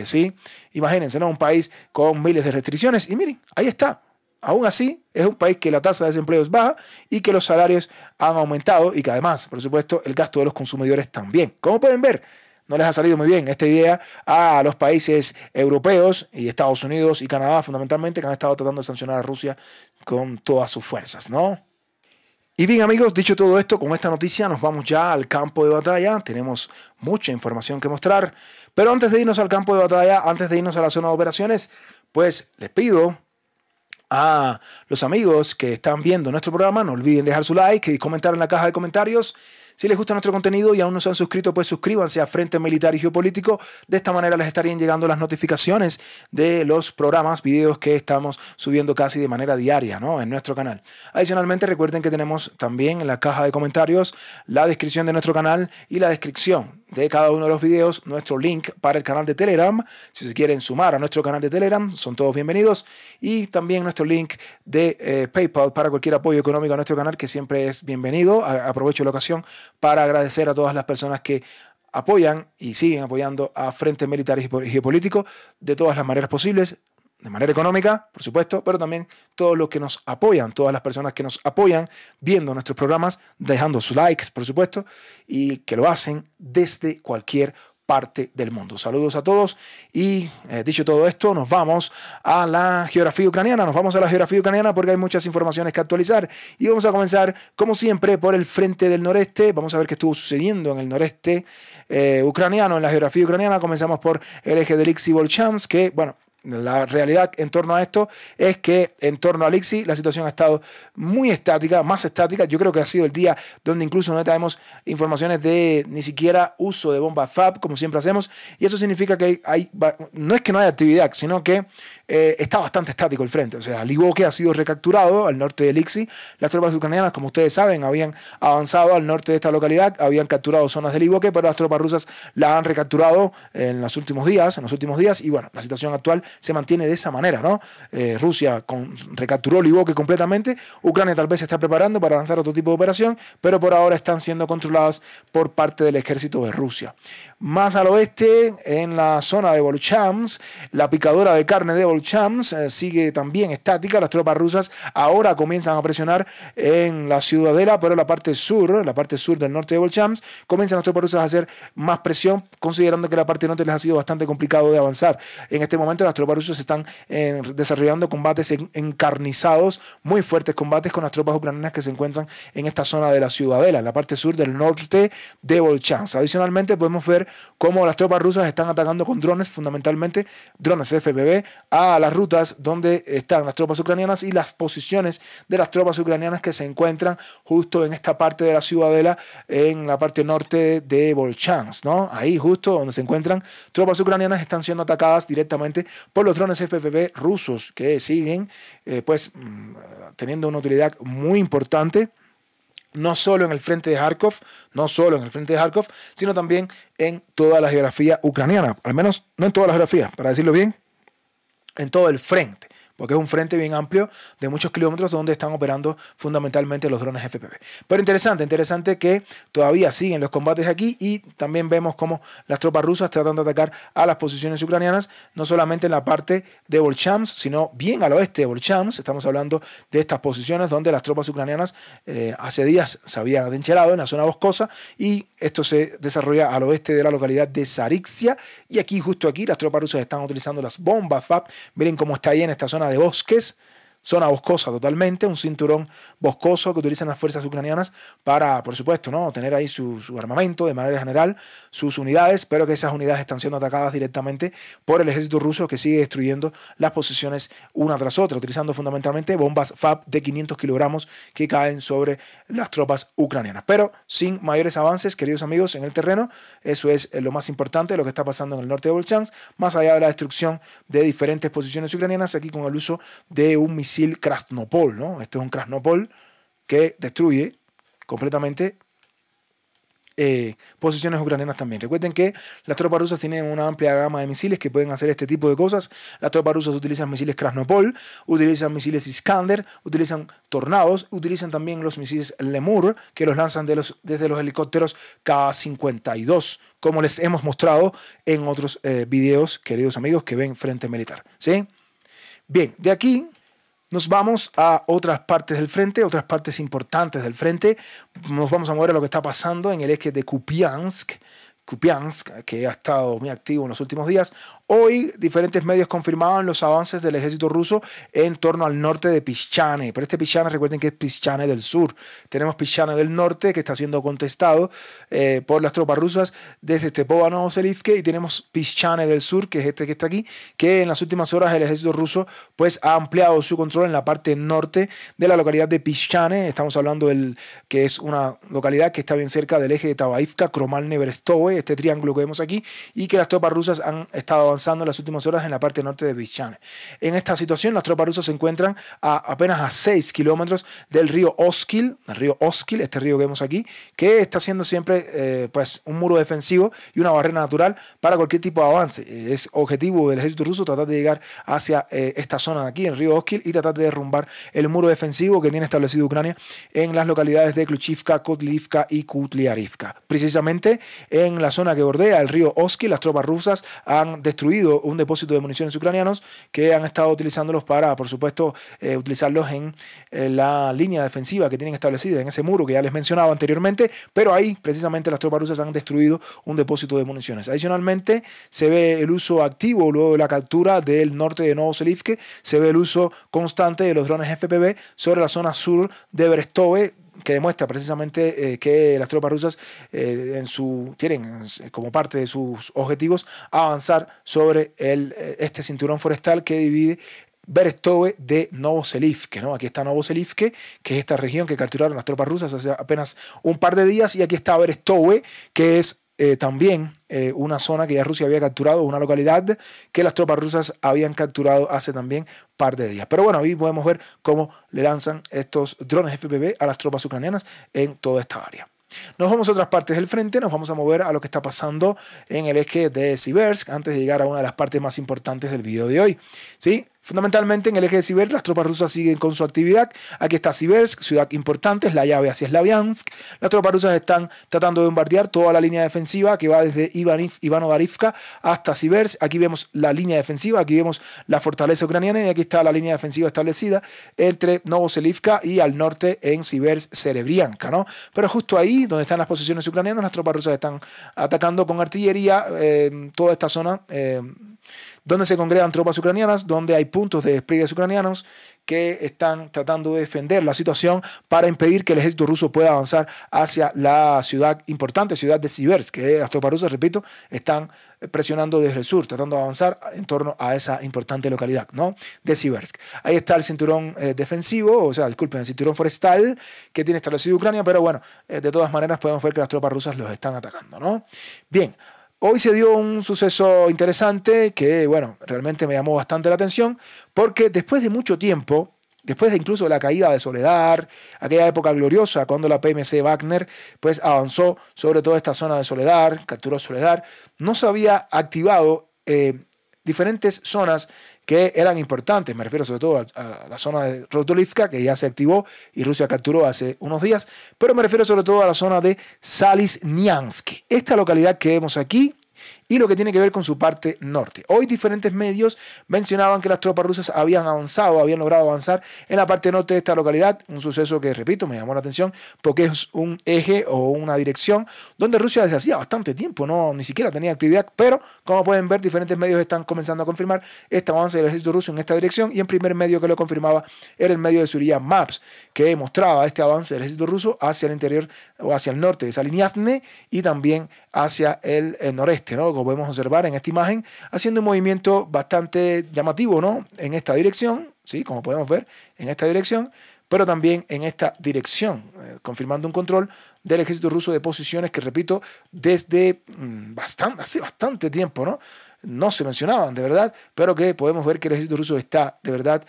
¿sí? Imagínense, ¿no? Un país con miles de restricciones y miren, ahí está. Aún así, es un país que la tasa de desempleo es baja y que los salarios han aumentado y que además, por supuesto, el gasto de los consumidores también. Como pueden ver, no les ha salido muy bien esta idea a los países europeos y Estados Unidos y Canadá, fundamentalmente, que han estado tratando de sancionar a Rusia con todas sus fuerzas, ¿no? Y bien, amigos, dicho todo esto, con esta noticia nos vamos ya al campo de batalla. Tenemos mucha información que mostrar, pero antes de irnos al campo de batalla, antes de irnos a la zona de operaciones, pues les pido a los amigos que están viendo nuestro programa, no olviden dejar su like y comentar en la caja de comentarios. Si les gusta nuestro contenido y aún no se han suscrito, pues suscríbanse a Frente Militar y Geopolítico. De esta manera les estarían llegando las notificaciones de los programas, videos que estamos subiendo casi de manera diaria, ¿no?, en nuestro canal. Adicionalmente, recuerden que tenemos también en la caja de comentarios la descripción de nuestro canal y la descripción de cada uno de los videos, nuestro link para el canal de Telegram. Si se quieren sumar a nuestro canal de Telegram, son todos bienvenidos. Y también nuestro link de PayPal para cualquier apoyo económico a nuestro canal, que siempre es bienvenido. Aprovecho la ocasión para agradecer a todas las personas que apoyan y siguen apoyando a Frente Militar y Geopolítico de todas las maneras posibles, de manera económica, por supuesto, pero también todos los que nos apoyan, todas las personas que nos apoyan viendo nuestros programas, dejando sus likes, por supuesto, y que lo hacen desde cualquier parte del mundo. Saludos a todos y dicho todo esto, nos vamos a la geografía ucraniana. Nos vamos a la geografía ucraniana porque hay muchas informaciones que actualizar y vamos a comenzar, como siempre, por el frente del noreste. Vamos a ver qué estuvo sucediendo en el noreste ucraniano, en la geografía ucraniana. Comenzamos por el eje del Ixi-Volchansk, que, bueno, la realidad en torno a esto es que en torno al ICSI la situación ha estado muy estática, más estática. Yo creo que ha sido el día donde incluso no tenemos informaciones de ni siquiera uso de bombas FAB, como siempre hacemos, y eso significa que no es que no haya actividad, sino que está bastante estático el frente. O sea, Livoke ha sido recapturado al norte del ICSI. Las tropas ucranianas, como ustedes saben, habían avanzado al norte de esta localidad, habían capturado zonas de Livoke, pero las tropas rusas la han recapturado en los últimos días, y bueno, la situación actual se mantiene de esa manera, ¿no? Rusia recapturó Livoke completamente. Ucrania tal vez se está preparando para lanzar otro tipo de operación, pero por ahora están siendo controladas por parte del ejército de Rusia. Más al oeste, en la zona de Volchansk, la picadora de carne de Volchansk sigue también estática. Las tropas rusas ahora comienzan a presionar en la ciudadela, pero en la parte sur del norte de Volchansk, comienzan las tropas rusas a hacer más presión, considerando que la parte norte les ha sido bastante complicado de avanzar. En este momento las tropas rusas están desarrollando combates encarnizados, muy fuertes combates con las tropas ucranianas que se encuentran en esta zona de la ciudadela, en la parte sur del norte de Volchansk. Adicionalmente podemos ver cómo las tropas rusas están atacando con drones, fundamentalmente drones FPV, a las rutas donde están las tropas ucranianas y las posiciones de las tropas ucranianas que se encuentran justo en esta parte de la ciudadela, en la parte norte de Volchansk, ¿no? Ahí justo donde se encuentran tropas ucranianas están siendo atacadas directamente por los drones FPV rusos, que siguen teniendo una utilidad muy importante no solo en el frente de Kharkov, sino también en toda la geografía ucraniana, al menos no en toda la geografía, para decirlo bien, en todo el frente, porque es un frente bien amplio de muchos kilómetros donde están operando fundamentalmente los drones FPV. Pero interesante que todavía siguen los combates aquí y también vemos cómo las tropas rusas tratan de atacar a las posiciones ucranianas, no solamente en la parte de Volchamsk, sino bien al oeste de Volchamsk. Estamos hablando de estas posiciones donde las tropas ucranianas hace días se habían atrincherado en la zona boscosa, y esto se desarrolla al oeste de la localidad de Zarixia, y aquí, justo aquí, las tropas rusas están utilizando las bombas FAB. Miren cómo está ahí en esta zona de bosques, zona boscosa totalmente, un cinturón boscoso que utilizan las fuerzas ucranianas para, por supuesto, ¿no?, tener ahí su armamento de manera general, sus unidades, pero que esas unidades están siendo atacadas directamente por el ejército ruso, que sigue destruyendo las posiciones una tras otra, utilizando fundamentalmente bombas FAB de 500 kilogramos que caen sobre las tropas ucranianas, pero sin mayores avances, queridos amigos, en el terreno. Eso es lo más importante, lo que está pasando en el norte de Volchansk, más allá de la destrucción de diferentes posiciones ucranianas, aquí con el uso de un misil Krasnopol, ¿no? Este es un Krasnopol que destruye completamente posiciones ucranianas también. Recuerden que las tropas rusas tienen una amplia gama de misiles que pueden hacer este tipo de cosas. Las tropas rusas utilizan misiles Krasnopol, utilizan misiles Iskander, utilizan Tornados, utilizan también los misiles Lemur, que los lanzan desde los helicópteros Ka-52, como les hemos mostrado en otros videos, queridos amigos, que ven Frente Militar, ¿sí? Bien, de aquí nos vamos a otras partes del frente, otras partes importantes del frente. Nos vamos a mover a lo que está pasando en el eje de Kupiansk, que ha estado muy activo en los últimos días. Hoy diferentes medios confirmaban los avances del ejército ruso en torno al norte de Pischane. Pero este Pischane, recuerden que es Pischane del sur. Tenemos Pischane del norte, que está siendo contestado por las tropas rusas desde Stepova a Novoselivske, y tenemos Pischane del sur, que es este que está aquí, que en las últimas horas el ejército ruso pues ha ampliado su control en la parte norte de la localidad de Pischane. Estamos hablando que es una localidad que está bien cerca del eje de Tabaivka, Kromalne, Berestove, este triángulo que vemos aquí, y que las tropas rusas han estado avanzando en las últimas horas en la parte norte de Pischane. En esta situación, las tropas rusas se encuentran apenas a 6 kilómetros del río Oskil, este río que vemos aquí, que está siendo siempre pues un muro defensivo y una barrera natural para cualquier tipo de avance. Es objetivo del ejército ruso tratar de llegar hacia esta zona de aquí, el río Oskil, y tratar de derrumbar el muro defensivo que tiene establecido Ucrania en las localidades de Kluchivka, Kotlivka y Kutliarivka. Precisamente en la zona que bordea el río Oskil, las tropas rusas han destruido un depósito de municiones ucranianos que han estado utilizándolos para, por supuesto, utilizarlos en la línea defensiva que tienen establecida en ese muro que ya les mencionaba anteriormente, pero ahí precisamente las tropas rusas han destruido un depósito de municiones. Adicionalmente, se ve el uso activo luego de la captura del norte de Novoselivske, se ve el uso constante de los drones FPV sobre la zona sur de Berestove, que demuestra precisamente que las tropas rusas tienen como parte de sus objetivos avanzar sobre este cinturón forestal que divide Berestove de Novoselivske, ¿no? Aquí está Novoselivske, que es esta región que capturaron las tropas rusas hace apenas un par de días, y aquí está Berestove, que es también una zona que ya Rusia había capturado, una localidad que las tropas rusas habían capturado hace también un par de días. Pero bueno, ahí podemos ver cómo le lanzan estos drones FPV a las tropas ucranianas en toda esta área. Nos vamos a otras partes del frente, nos vamos a mover a lo que está pasando en el eje de Siversk antes de llegar a una de las partes más importantes del video de hoy. ¿Sí? Fundamentalmente en el eje de Siversk las tropas rusas siguen con su actividad. Aquí está Siversk, ciudad importante, es la llave hacia Slaviansk. Las tropas rusas están tratando de bombardear toda la línea defensiva que va desde Ivano-Darivka hasta Siversk. Aquí vemos la línea defensiva, aquí vemos la fortaleza ucraniana, y aquí está la línea defensiva establecida entre Novoselivka y al norte en Siversk Serebrianka, ¿no? Pero justo ahí, donde están las posiciones ucranianas, las tropas rusas están atacando con artillería toda esta zona donde se congregan tropas ucranianas, donde hay puntos de despliegues ucranianos que están tratando de defender la situación para impedir que el ejército ruso pueda avanzar hacia la importante ciudad de Siversk, que las tropas rusas, repito, están presionando desde el sur, tratando de avanzar en torno a esa importante localidad, ¿no?, de Siversk. Ahí está el cinturón defensivo, el cinturón forestal que tiene establecido Ucrania, pero bueno, de todas maneras podemos ver que las tropas rusas los están atacando, ¿no? Bien. Hoy se dio un suceso interesante que, bueno, realmente me llamó bastante la atención, porque después de mucho tiempo, después de incluso la caída de Soledar, aquella época gloriosa cuando la PMC Wagner pues avanzó sobre toda esta zona de Soledar, capturó Soledar, no se había activado diferentes zonas que eran importantes. Me refiero sobre todo a la zona de Rostolivka, que ya se activó y Rusia capturó hace unos días, pero me refiero sobre todo a la zona de Salisniansk, esta localidad que vemos aquí, y lo que tiene que ver con su parte norte. Hoy diferentes medios mencionaban que las tropas rusas habían logrado avanzar en la parte norte de esta localidad, un suceso que, repito, me llamó la atención porque es un eje o una dirección donde Rusia desde hacía bastante tiempo ni siquiera tenía actividad, pero como pueden ver, diferentes medios están comenzando a confirmar este avance del ejército ruso en esta dirección, y el primer medio que lo confirmaba era el medio de Surya Maps, que mostraba este avance del ejército ruso hacia el interior o hacia el norte de Salisniansk y también hacia el noreste, ¿no? Como podemos observar en esta imagen, haciendo un movimiento bastante llamativo, ¿no? En esta dirección, ¿sí? Como podemos ver, en esta dirección, pero también en esta dirección, confirmando un control del ejército ruso de posiciones que, repito, desde hace bastante tiempo, no se mencionaban de verdad, pero que podemos ver que el ejército ruso está de verdad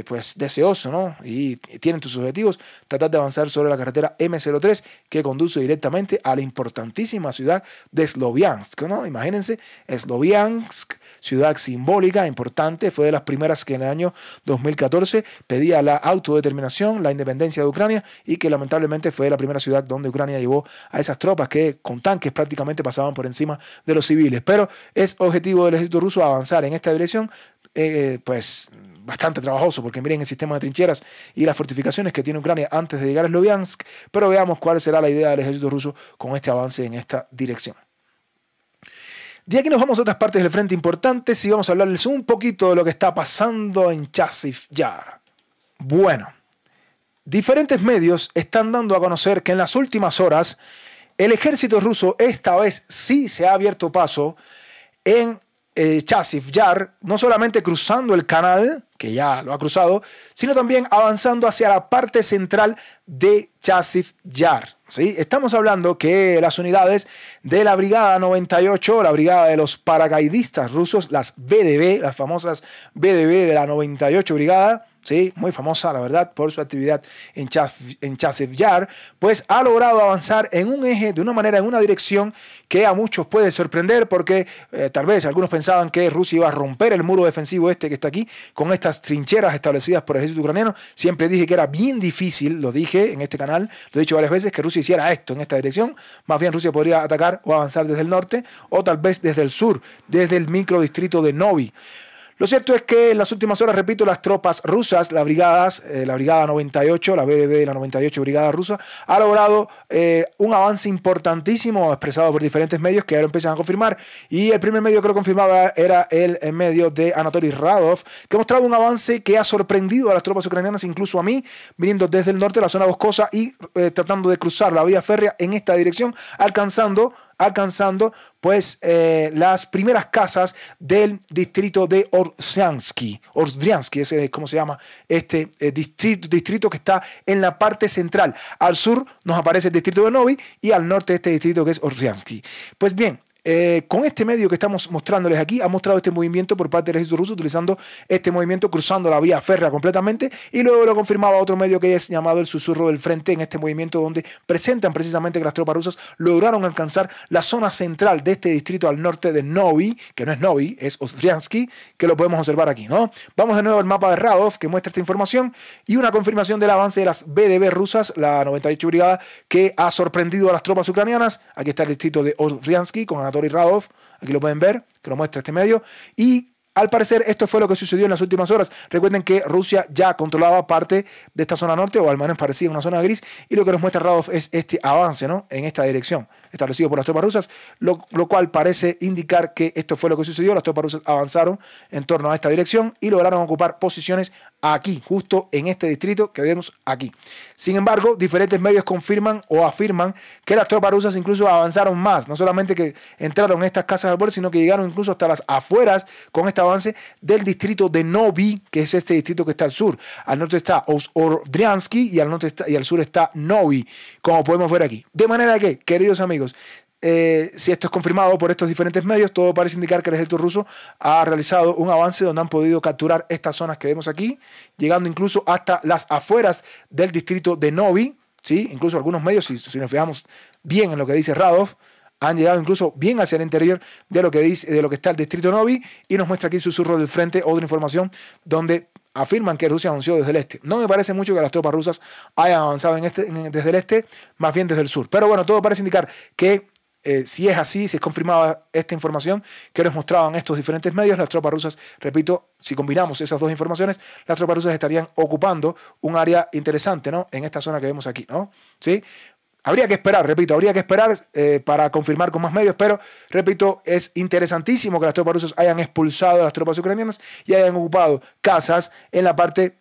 pues deseoso, ¿no? Y tienen sus objetivos, tratar de avanzar sobre la carretera M03 que conduce directamente a la importantísima ciudad de Sloviansk, ¿no? Imagínense, Sloviansk, ciudad simbólica, importante, fue de las primeras que en el año 2014 pedía la autodeterminación, la independencia de Ucrania, y que lamentablemente fue la primera ciudad donde Ucrania llevó a esas tropas que con tanques prácticamente pasaban por encima de los civiles. Pero es objetivo del ejército ruso avanzar en esta dirección, pues bastante trabajoso, porque miren el sistema de trincheras y las fortificaciones que tiene Ucrania antes de llegar a Sloviansk, pero veamos cuál será la idea del ejército ruso con este avance en esta dirección. De aquí nos vamos a otras partes del frente importantes y vamos a hablarles un poquito de lo que está pasando en Chasiv Yar. Bueno, diferentes medios están dando a conocer que en las últimas horas el ejército ruso esta vez sí se ha abierto paso en Chasiv Yar, no solamente cruzando el canal, que ya lo ha cruzado, sino también avanzando hacia la parte central de Chasiv Yar. ¿Sí? Estamos hablando que las unidades de la Brigada 98, la Brigada de los Paracaidistas rusos, las BDB, las famosas BDB de la 98 Brigada, ¿sí? Muy famosa, la verdad, por su actividad en Chasiv Yar, pues ha logrado avanzar en un eje, de una manera, en una dirección que a muchos puede sorprender, porque tal vez algunos pensaban que Rusia iba a romper el muro defensivo que está aquí, con estas trincheras establecidas por el ejército ucraniano. Siempre dije que era bien difícil, lo dije en este canal, lo he dicho varias veces, que Rusia hiciera esto en esta dirección. Más bien Rusia podría atacar o avanzar desde el norte, o tal vez desde el sur, desde el microdistrito de Novi. Lo cierto es que en las últimas horas, repito, las tropas rusas, la Brigada 98, la BDB de la 98 Brigada rusa, ha logrado un avance importantísimo expresado por diferentes medios que ahora empiezan a confirmar. Y el primer medio que lo confirmaba era el medio de Anatoly Radov, que mostraba un avance que ha sorprendido a las tropas ucranianas, incluso a mí, viniendo desde el norte de la zona boscosa y tratando de cruzar la vía férrea en esta dirección, alcanzando pues las primeras casas del distrito de Orziansky, ese es como se llama este distrito que está en la parte central. Al sur nos aparece el distrito de Novi y al norte este distrito que es Orziansky. Pues bien, con este medio que estamos mostrándoles aquí, ha mostrado este movimiento por parte del ejército ruso, utilizando este movimiento cruzando la vía férrea completamente, y luego lo confirmaba otro medio que es llamado el susurro del frente, en este movimiento donde presentan precisamente que las tropas rusas lograron alcanzar la zona central de este distrito al norte de Novi, que no es Novi, es Ostriansky, que lo podemos observar aquí, ¿no? Vamos de nuevo al mapa de Radov que muestra esta información y una confirmación del avance de las BDB rusas, la 98 Brigada, que ha sorprendido a las tropas ucranianas. Aquí está el distrito de Ostriansky con Anatoly Radov, aquí lo pueden ver, que lo muestra este medio, y al parecer esto fue lo que sucedió en las últimas horas. Recuerden que Rusia ya controlaba parte de esta zona norte, o al menos parecía una zona gris, y lo que nos muestra Radov es este avance, ¿no?, en esta dirección, establecido por las tropas rusas, lo cual parece indicar que esto fue lo que sucedió. Las tropas rusas avanzaron en torno a esta dirección y lograron ocupar posiciones aquí, justo en este distrito que vemos aquí. Sin embargo, diferentes medios confirman o afirman que las tropas rusas incluso avanzaron más, no solamente que entraron en estas casas al borde, sino que llegaron incluso hasta las afueras con este avance del distrito de Novi, que es este distrito que está al sur. Al norte está Ordriansky y al sur está Novi, como podemos ver aquí. De manera que, queridos amigos, si esto es confirmado por estos diferentes medios, todo parece indicar que el ejército ruso ha realizado un avance donde han podido capturar estas zonas que vemos aquí, llegando incluso hasta las afueras del distrito de Novi, ¿sí? Incluso algunos medios, si nos fijamos bien en lo que dice Radov, han llegado incluso bien hacia el interior de lo que está el distrito Novi, y nos muestra aquí el susurro del frente, otra información donde afirman que Rusia avanzó desde el este. No me parece mucho que las tropas rusas hayan avanzado desde el este, más bien desde el sur. Pero bueno, todo parece indicar que si es así, si es confirmada esta información que les mostraban estos diferentes medios, las tropas rusas, repito, si combinamos esas dos informaciones, las tropas rusas estarían ocupando un área interesante, ¿no? En esta zona que vemos aquí, ¿no? ¿Sí? Habría que esperar, repito, habría que esperar para confirmar con más medios, pero, repito, es interesantísimo que las tropas rusas hayan expulsado a las tropas ucranianas y hayan ocupado casas en la parte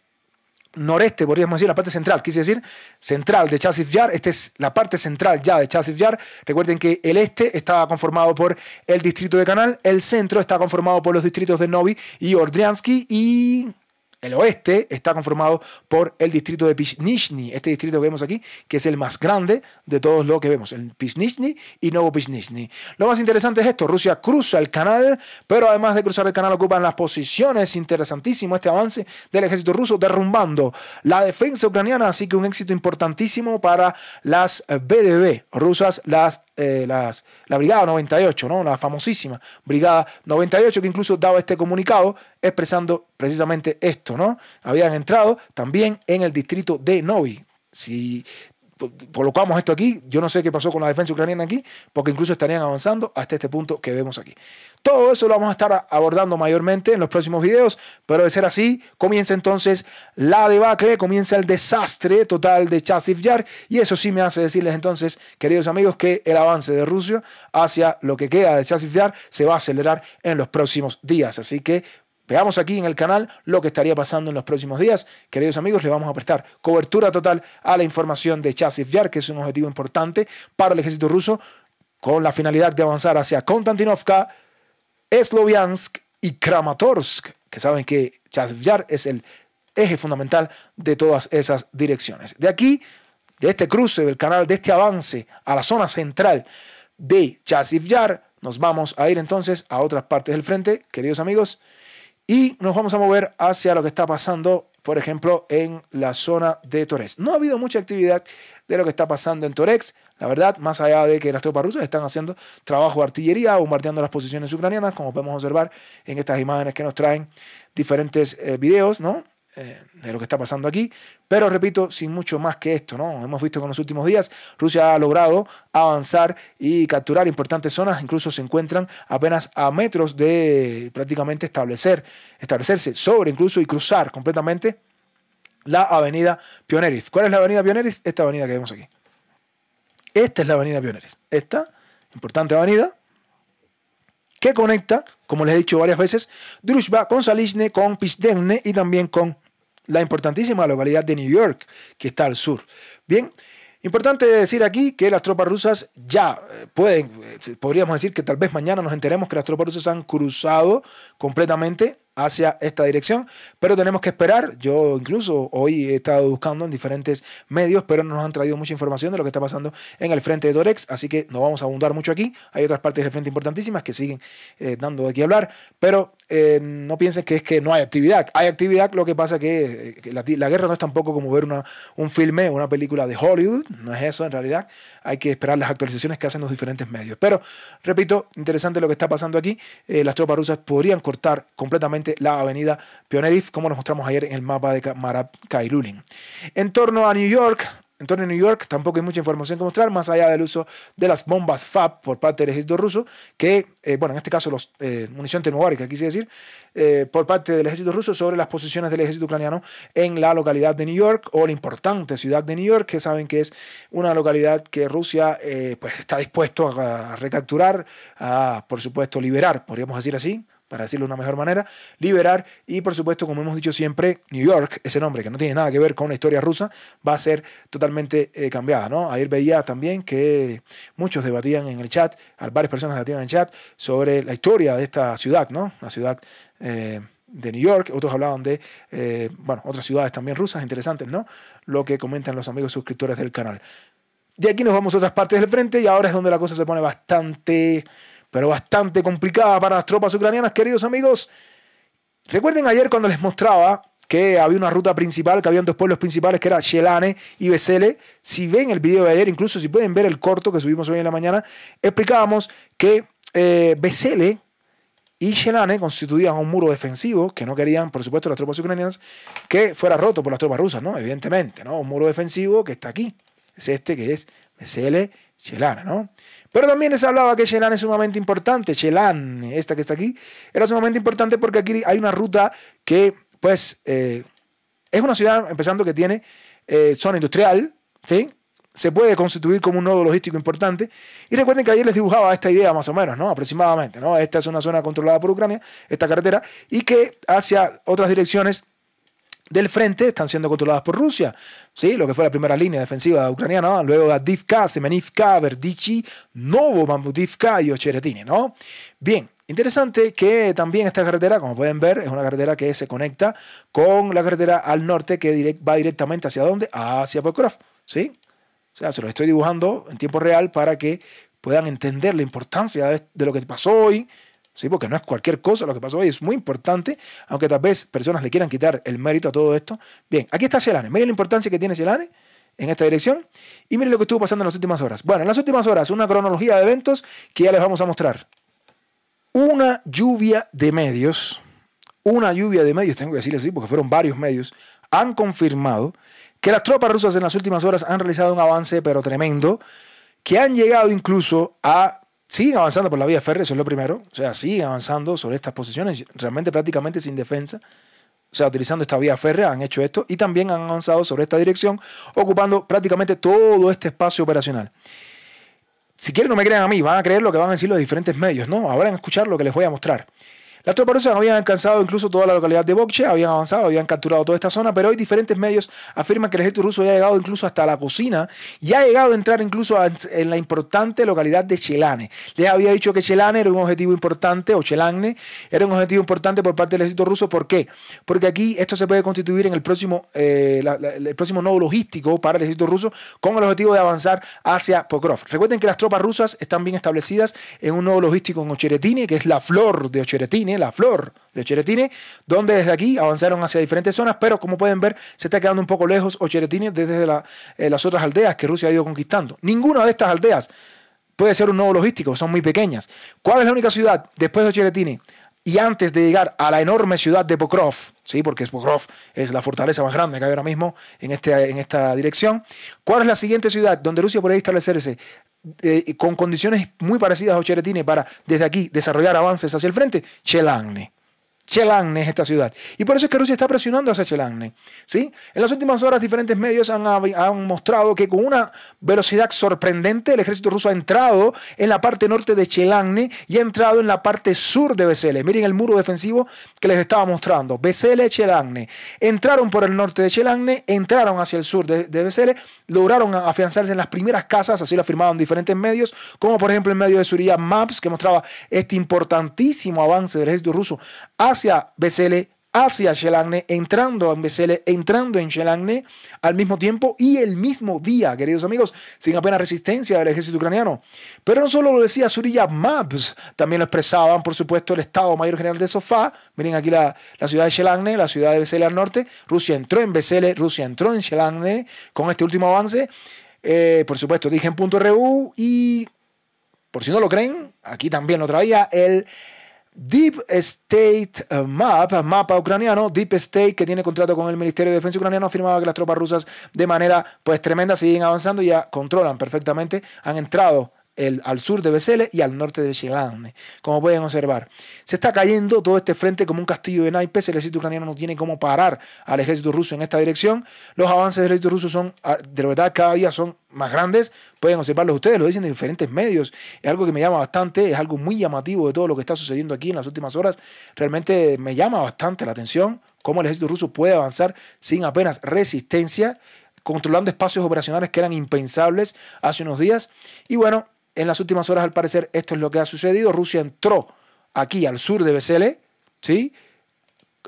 noreste, podríamos decir, la parte central, quise decir, central de Chasiv Yar. Esta es la parte central ya de Chasiv Yar. Recuerden que el este estaba conformado por el distrito de Canal, el centro está conformado por los distritos de Novi y Ordriansky, y el oeste está conformado por el distrito de Pishnishny, este distrito que vemos aquí, que es el más grande de todos los que vemos, el Pishnishny y Novopishnishny. Lo más interesante es esto: Rusia cruza el canal, pero además de cruzar el canal ocupan las posiciones. Interesantísimo este avance del ejército ruso, derrumbando la defensa ucraniana, así que un éxito importantísimo para las BDB rusas, la Brigada 98, ¿no? La famosísima Brigada 98, que incluso daba este comunicado expresando precisamente esto, ¿no? Habían entrado también en el distrito de Novi. Si colocamos esto aquí, yo no sé qué pasó con la defensa ucraniana aquí, porque incluso estarían avanzando hasta este punto que vemos aquí. Todo eso lo vamos a estar abordando mayormente en los próximos videos, pero de ser así, comienza entonces la debacle, comienza el desastre total de Chasiv Yar, y eso sí me hace decirles entonces, queridos amigos, que el avance de Rusia hacia lo que queda de Chasiv Yar se va a acelerar en los próximos días. Así que veamos aquí en el canal lo que estaría pasando en los próximos días. Queridos amigos, le vamos a prestar cobertura total a la información de Chasiv Yar, que es un objetivo importante para el ejército ruso, con la finalidad de avanzar hacia Konstantinovka, Sloviansk y Kramatorsk, que saben que Chasiv Yar es el eje fundamental de todas esas direcciones. De aquí, de este cruce del canal, de este avance a la zona central de Chasiv Yar, nos vamos a ir entonces a otras partes del frente, queridos amigos, y nos vamos a mover hacia lo que está pasando, por ejemplo, en la zona de Torez. No ha habido mucha actividad de lo que está pasando en Torez, la verdad, más allá de que las tropas rusas están haciendo trabajo de artillería, bombardeando las posiciones ucranianas, como podemos observar en estas imágenes que nos traen diferentes videos, ¿no? De lo que está pasando aquí, pero repito, sin mucho más que esto, ¿no? Hemos visto que en los últimos días Rusia ha logrado avanzar y capturar importantes zonas, incluso se encuentran apenas a metros de prácticamente establecerse sobre incluso y cruzar completamente la avenida Pioneriz. ¿Cuál es la avenida Pioneriz? Esta avenida que vemos aquí. Esta es la avenida Pioneriz. Esta importante avenida que conecta, como les he dicho varias veces, Druzhba con Salizhne, con Pizdevne y también con la importantísima localidad de New York, que está al sur. Bien, importante decir aquí que las tropas rusas ya podríamos decir que tal vez mañana nos enteremos que las tropas rusas han cruzado completamente hacia esta dirección, pero tenemos que esperar. Yo incluso hoy he estado buscando en diferentes medios, pero no nos han traído mucha información de lo que está pasando en el frente de Torex, así que no vamos a abundar mucho aquí. Hay otras partes del frente importantísimas que siguen dando de qué hablar, pero no piensen que es que no hay actividad. Hay actividad, lo que pasa que la guerra no es tampoco como ver un filme, una película de Hollywood, no es eso en realidad. Hay que esperar las actualizaciones que hacen los diferentes medios. Pero, repito, interesante lo que está pasando aquí. Las tropas rusas podrían cortar completamente la avenida Pioneriz, como nos mostramos ayer en el mapa de Marab Kailulin. En torno a New York, tampoco hay mucha información que mostrar, más allá del uso de las bombas FAB por parte del ejército ruso, que, bueno, en este caso munición termobárica, quise decir, por parte del ejército ruso sobre las posiciones del ejército ucraniano en la localidad de New York, o la importante ciudad de New York, que saben que es una localidad que Rusia pues está dispuesto a recapturar, a, por supuesto, liberar, podríamos decir así, para decirlo de una mejor manera, liberar, y por supuesto, como hemos dicho siempre, New York, ese nombre que no tiene nada que ver con la historia rusa, va a ser totalmente cambiada, ¿no? Ayer veía también que muchos debatían en el chat, varias personas debatían en el chat sobre la historia de esta ciudad, ¿no? La ciudad de New York. Otros hablaban de, bueno, otras ciudades también rusas, interesantes, ¿no? Lo que comentan los amigos suscriptores del canal. De aquí nos vamos a otras partes del frente y ahora es donde la cosa se pone bastante, pero bastante complicada para las tropas ucranianas, queridos amigos. Recuerden ayer cuando les mostraba que había una ruta principal, que habían dos pueblos principales, que era Chelane y Vesele. Si ven el video de ayer, incluso si pueden ver el corto que subimos hoy en la mañana, explicábamos que Vesele y Chelane constituían un muro defensivo que no querían, por supuesto, las tropas ucranianas que fuera roto por las tropas rusas, ¿no? Evidentemente, ¿no? Un muro defensivo que está aquí. Es este que es Vesele, Chelane, ¿no? Pero también les hablaba que Chelane es sumamente importante. Chelane, esta que está aquí, era sumamente importante porque aquí hay una ruta que, pues, es una ciudad, empezando, que tiene zona industrial, ¿sí? Se puede constituir como un nodo logístico importante. Y recuerden que ayer les dibujaba esta idea más o menos, ¿no? Aproximadamente, ¿no? Esta es una zona controlada por Ucrania, esta carretera, y que hacia otras direcciones del frente están siendo controladas por Rusia, ¿sí? Lo que fue la primera línea defensiva ucraniana, ¿no? Luego Avdiivka, Semenivka, Verdichi, Novomambutivka y Ocheretini, ¿no? Bien, interesante que también esta carretera, como pueden ver, es una carretera que se conecta con la carretera al norte que va directamente ¿hacia dónde? Hacia Pokrov, ¿sí? O sea, se los estoy dibujando en tiempo real para que puedan entender la importancia de lo que pasó hoy, ¿sí? Porque no es cualquier cosa lo que pasó hoy, es muy importante, aunque tal vez personas le quieran quitar el mérito a todo esto. Bien, aquí está Chelane. Miren la importancia que tiene Chelane en esta dirección y miren lo que estuvo pasando en las últimas horas. Bueno, en las últimas horas, una cronología de eventos que ya les vamos a mostrar. Una lluvia de medios, tengo que decirles así porque fueron varios medios, han confirmado que las tropas rusas en las últimas horas han realizado un avance pero tremendo, que han llegado incluso a... Siguen avanzando por la vía férrea, eso es lo primero. O sea, siguen avanzando sobre estas posiciones, realmente prácticamente sin defensa. O sea, utilizando esta vía férrea han hecho esto y también han avanzado sobre esta dirección, ocupando prácticamente todo este espacio operacional. Si quieren no me crean a mí, van a creer lo que van a decir los diferentes medios, ¿no? Ahora van a escuchar lo que les voy a mostrar. Las tropas rusas habían alcanzado incluso toda la localidad de Bokche, habían avanzado, habían capturado toda esta zona, pero hoy diferentes medios afirman que el ejército ruso ya ha llegado incluso hasta la cocina y ha llegado a entrar incluso en la importante localidad de Chelane. Les había dicho que Chelane era un objetivo importante, o Chelane era un objetivo importante por parte del ejército ruso. ¿Por qué? Porque aquí esto se puede constituir en el próximo nodo logístico para el ejército ruso con el objetivo de avanzar hacia Pokrov. Recuerden que las tropas rusas están bien establecidas en un nodo logístico en Ocheretini, que es la flor de Ocheretini, donde desde aquí avanzaron hacia diferentes zonas, pero como pueden ver se está quedando un poco lejos Ocheretini desde las otras aldeas que Rusia ha ido conquistando. Ninguna de estas aldeas puede ser un nodo logístico, son muy pequeñas. ¿Cuál es la única ciudad después de Ocheretini y antes de llegar a la enorme ciudad de Pokrov? ¿Sí? Porque Pokrov es la fortaleza más grande que hay ahora mismo en esta dirección. ¿Cuál es la siguiente ciudad donde Rusia puede establecerse con condiciones muy parecidas a Ocheretini para desde aquí desarrollar avances hacia el frente? Chelane. Chelane es esta ciudad. Y por eso es que Rusia está presionando hacia Chelane, ¿sí? En las últimas horas diferentes medios han mostrado que con una velocidad sorprendente el ejército ruso ha entrado en la parte norte de Chelane y ha entrado en la parte sur de Vesele. Miren el muro defensivo que les estaba mostrando. Vesele, Chelane. Entraron por el norte de Chelane, entraron hacia el sur de Vesele, lograron afianzarse en las primeras casas, así lo afirmaban diferentes medios, como por ejemplo el medio de Surya Maps, que mostraba este importantísimo avance del ejército ruso hacia Vesele, hacia Chelane, entrando en Vesele, entrando en Chelane al mismo tiempo y el mismo día, queridos amigos, sin apenas resistencia del ejército ucraniano. Pero no solo lo decía Surya Maps, también lo expresaban, por supuesto, el Estado Mayor General de Sofá. Miren aquí la ciudad de Chelane, la ciudad de Vesele al norte. Rusia entró en Vesele, Rusia entró en Chelane con este último avance. Por supuesto, dije en .ru y, por si no lo creen, aquí también lo traía el Deep State mapa ucraniano. Deep State, que tiene contrato con el Ministerio de Defensa ucraniano, afirmaba que las tropas rusas de manera pues tremenda siguen avanzando y ya controlan perfectamente, han entrado al sur de Vesele y al norte de Chelane. Como pueden observar, se está cayendo todo este frente como un castillo de naipes. El ejército ucraniano no tiene cómo parar al ejército ruso en esta dirección. Los avances del ejército ruso son, de verdad, cada día son más grandes. Pueden observarlos ustedes, lo dicen en diferentes medios. Es algo que me llama bastante, es algo muy llamativo de todo lo que está sucediendo aquí en las últimas horas. Realmente me llama bastante la atención cómo el ejército ruso puede avanzar sin apenas resistencia, controlando espacios operacionales que eran impensables hace unos días. Y bueno, en las últimas horas, al parecer, esto es lo que ha sucedido. Rusia entró aquí al sur de Vesele, ¿sí?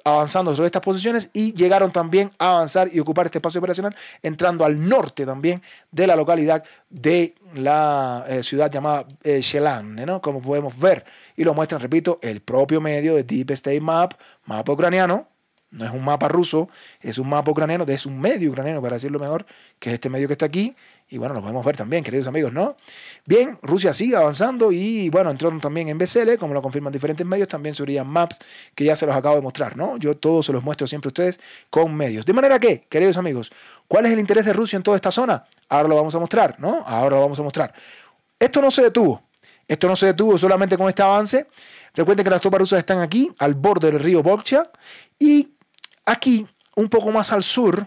avanzando sobre estas posiciones y llegaron también a avanzar y ocupar este espacio operacional, entrando al norte también de la localidad de la ciudad llamada Shelane, ¿no? Como podemos ver, y lo muestran, repito, el propio medio de Deep State Map, mapa ucraniano. No es un mapa ruso, es un mapa ucraniano, es un medio ucraniano, para decirlo mejor, que es este medio que está aquí. Y bueno, lo podemos ver también, queridos amigos, ¿no? Bien, Rusia sigue avanzando y bueno, entraron también en BCL, como lo confirman diferentes medios, también sobre Maps, que ya se los acabo de mostrar, ¿no? Yo todos se los muestro siempre a ustedes con medios. De manera que, queridos amigos, ¿cuál es el interés de Rusia en toda esta zona? Ahora lo vamos a mostrar, ¿no? Ahora lo vamos a mostrar. Esto no se detuvo. Esto no se detuvo solamente con este avance. Recuerden que las tropas rusas están aquí, al borde del río Volcha, y aquí, un poco más al sur,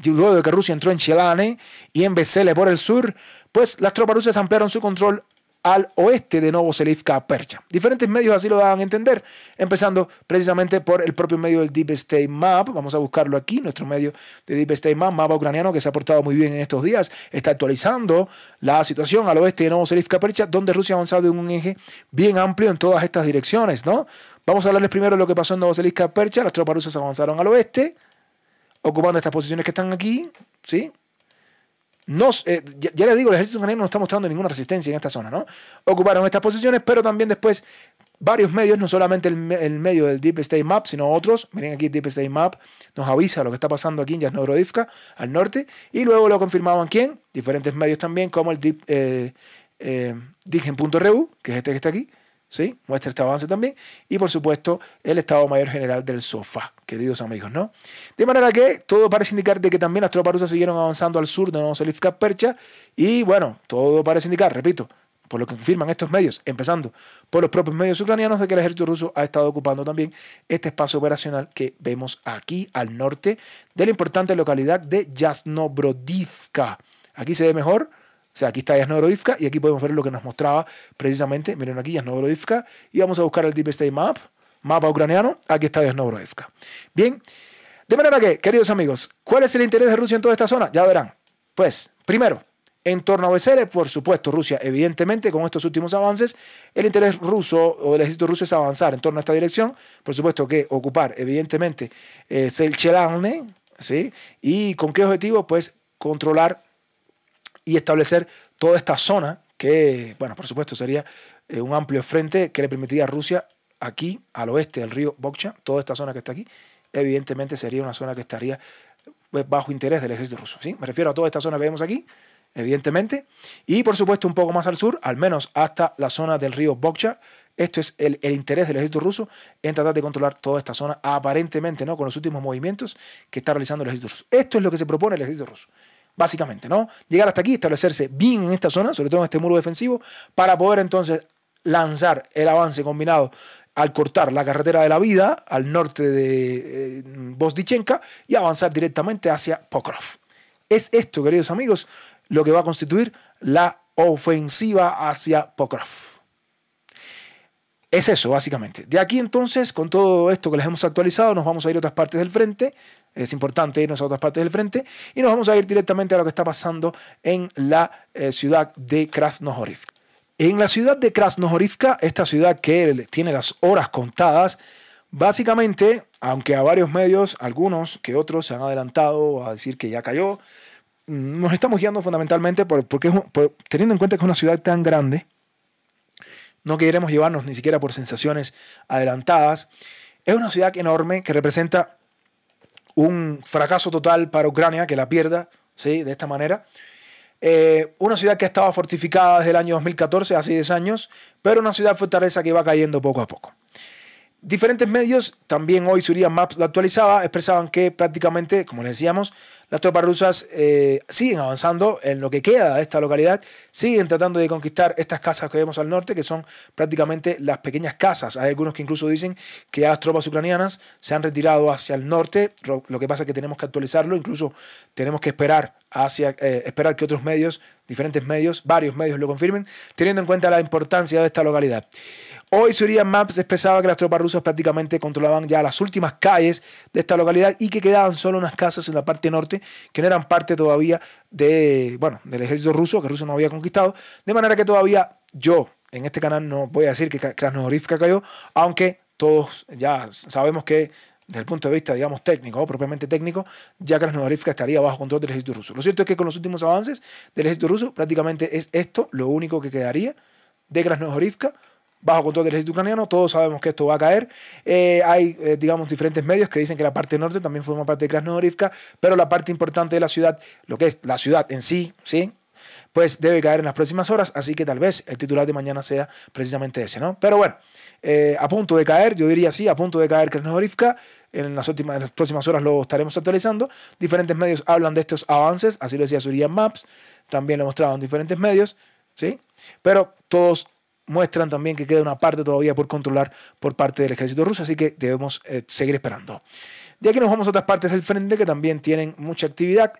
luego de que Rusia entró en Chelane y en Vesele por el sur, pues las tropas rusas ampliaron su control al oeste de Novoselivka-Percha. Diferentes medios así lo daban a entender, empezando precisamente por el propio medio del Deep State Map. Vamos a buscarlo aquí, nuestro medio de Deep State Map, mapa ucraniano que se ha portado muy bien en estos días. Está actualizando la situación al oeste de Novoselivka-Percha, donde Rusia ha avanzado en un eje bien amplio en todas estas direcciones, ¿no? Vamos a hablarles primero de lo que pasó en Novoselivka-Percha. Las tropas rusas avanzaron al oeste, ocupando estas posiciones que están aquí, ¿sí? Ya les digo, el ejército ucraniano no está mostrando ninguna resistencia en esta zona, ¿no? Ocuparon estas posiciones, pero también después varios medios, no solamente el medio del Deep State Map, sino otros. Miren aquí, Deep State Map nos avisa lo que está pasando aquí en Yasnogorodivka, al norte, y luego lo confirmaban ¿quién? Diferentes medios también, como el Digen.ru, que es este que está aquí, ¿sí? Muestra este avance también. Y por supuesto, el Estado Mayor General del SOFA, queridos amigos, ¿no? De manera que todo parece indicar de que también las tropas rusas siguieron avanzando al sur de Novoselivka-Percha. Y bueno, todo parece indicar, repito, por lo que confirman estos medios, empezando por los propios medios ucranianos, de que el ejército ruso ha estado ocupando también este espacio operacional que vemos aquí al norte de la importante localidad de Yasnogorodivka. Aquí se ve mejor. O sea, aquí está Yasnogorodivka y aquí podemos ver lo que nos mostraba precisamente. Miren aquí Yasnogorodivka y vamos a buscar el Deep State Map, mapa ucraniano. Aquí está Yasnogorodivka. Bien, de manera que, queridos amigos, ¿cuál es el interés de Rusia en toda esta zona? Ya verán. Pues, primero, en torno a Vesele, por supuesto, Rusia, evidentemente, con estos últimos avances, el interés ruso o del ejército ruso es avanzar en torno a esta dirección. Por supuesto que ocupar, evidentemente, Selchelane, ¿sí? ¿Y con qué objetivo? Pues controlar y establecer toda esta zona que, bueno, por supuesto sería un amplio frente que le permitiría a Rusia aquí al oeste del río Volcha, toda esta zona que está aquí, evidentemente sería una zona que estaría bajo interés del ejército ruso, ¿sí? Me refiero a toda esta zona que vemos aquí, evidentemente, y por supuesto un poco más al sur, al menos hasta la zona del río Volcha. Esto es el interés del ejército ruso en tratar de controlar toda esta zona, aparentemente, ¿no? Con los últimos movimientos que está realizando el ejército ruso. Esto es lo que se propone el ejército ruso. Básicamente, ¿no? Llegar hasta aquí, establecerse bien en esta zona, sobre todo en este muro defensivo, para poder entonces lanzar el avance combinado al cortar la carretera de la vida al norte de Vozdichenka y avanzar directamente hacia Pokrov. Es esto, queridos amigos, lo que va a constituir la ofensiva hacia Pokrov. Es eso, básicamente. De aquí entonces, con todo esto que les hemos actualizado, nos vamos a ir a otras partes del frente. Es importante irnos a otras partes del frente. Y nos vamos a ir directamente a lo que está pasando en la ciudad de Krasnohorivka. En la ciudad de Krasnohorivka, esta ciudad que tiene las horas contadas, básicamente, aunque a varios medios, algunos que otros se han adelantado a decir que ya cayó, nos estamos guiando fundamentalmente porque teniendo en cuenta que es una ciudad tan grande, no queremos llevarnos ni siquiera por sensaciones adelantadas. Es una ciudad enorme que representa un fracaso total para Ucrania, que la pierda, ¿sí? De esta manera. Una ciudad que estaba fortificada desde el año 2014, hace 10 años, pero una ciudad fortaleza que va cayendo poco a poco. Diferentes medios, también hoy Surya Maps lo actualizaba, expresaban que prácticamente, como les decíamos, las tropas rusas siguen avanzando en lo que queda de esta localidad, siguen tratando de conquistar estas casas que vemos al norte, que son prácticamente las pequeñas casas. Hay algunos que incluso dicen que ya las tropas ucranianas se han retirado hacia el norte, lo que pasa es que tenemos que actualizarlo, incluso tenemos que esperar que otros medios, diferentes medios, varios medios lo confirmen, teniendo en cuenta la importancia de esta localidad. Hoy Surya Maps expresaba que las tropas rusas prácticamente controlaban ya las últimas calles de esta localidad y que quedaban solo unas casas en la parte norte que no eran parte todavía del ejército ruso, que Rusia no había conquistado. De manera que todavía yo en este canal no voy a decir que Krasnohorivka cayó, aunque todos ya sabemos que desde el punto de vista, digamos, técnico, o propiamente técnico, ya Krasnodarivka estaría bajo control del ejército ruso. Lo cierto es que con los últimos avances del ejército ruso, prácticamente es esto lo único que quedaría de Krasnodarivka bajo control del ejército ucraniano. Todos sabemos que esto va a caer. Hay, digamos, diferentes medios que dicen que la parte norte también forma parte de Krasnodarivka, pero la parte importante de la ciudad, lo que es la ciudad en sí, ¿sí?, pues debe caer en las próximas horas, así que tal vez el titular de mañana sea precisamente ese, ¿no? Pero bueno, a punto de caer, yo diría sí, a punto de caer Krasnodarivka. En las próximas horas lo estaremos actualizando. Diferentes medios hablan de estos avances, así lo decía Surya Maps, también lo mostraban diferentes medios, ¿sí? Pero todos muestran también que queda una parte todavía por controlar por parte del ejército ruso, así que debemos seguir esperando. De aquí nos vamos a otras partes del frente que también tienen mucha actividad.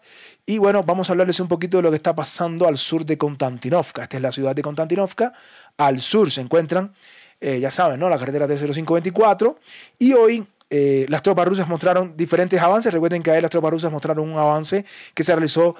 Y bueno, vamos a hablarles un poquito de lo que está pasando al sur de Konstantinovka. Esta es la ciudad de Konstantinovka. Al sur se encuentran, ya saben, ¿no?, la carretera T-0524. Y hoy las tropas rusas mostraron diferentes avances. Recuerden que ahí las tropas rusas mostraron un avance que se realizó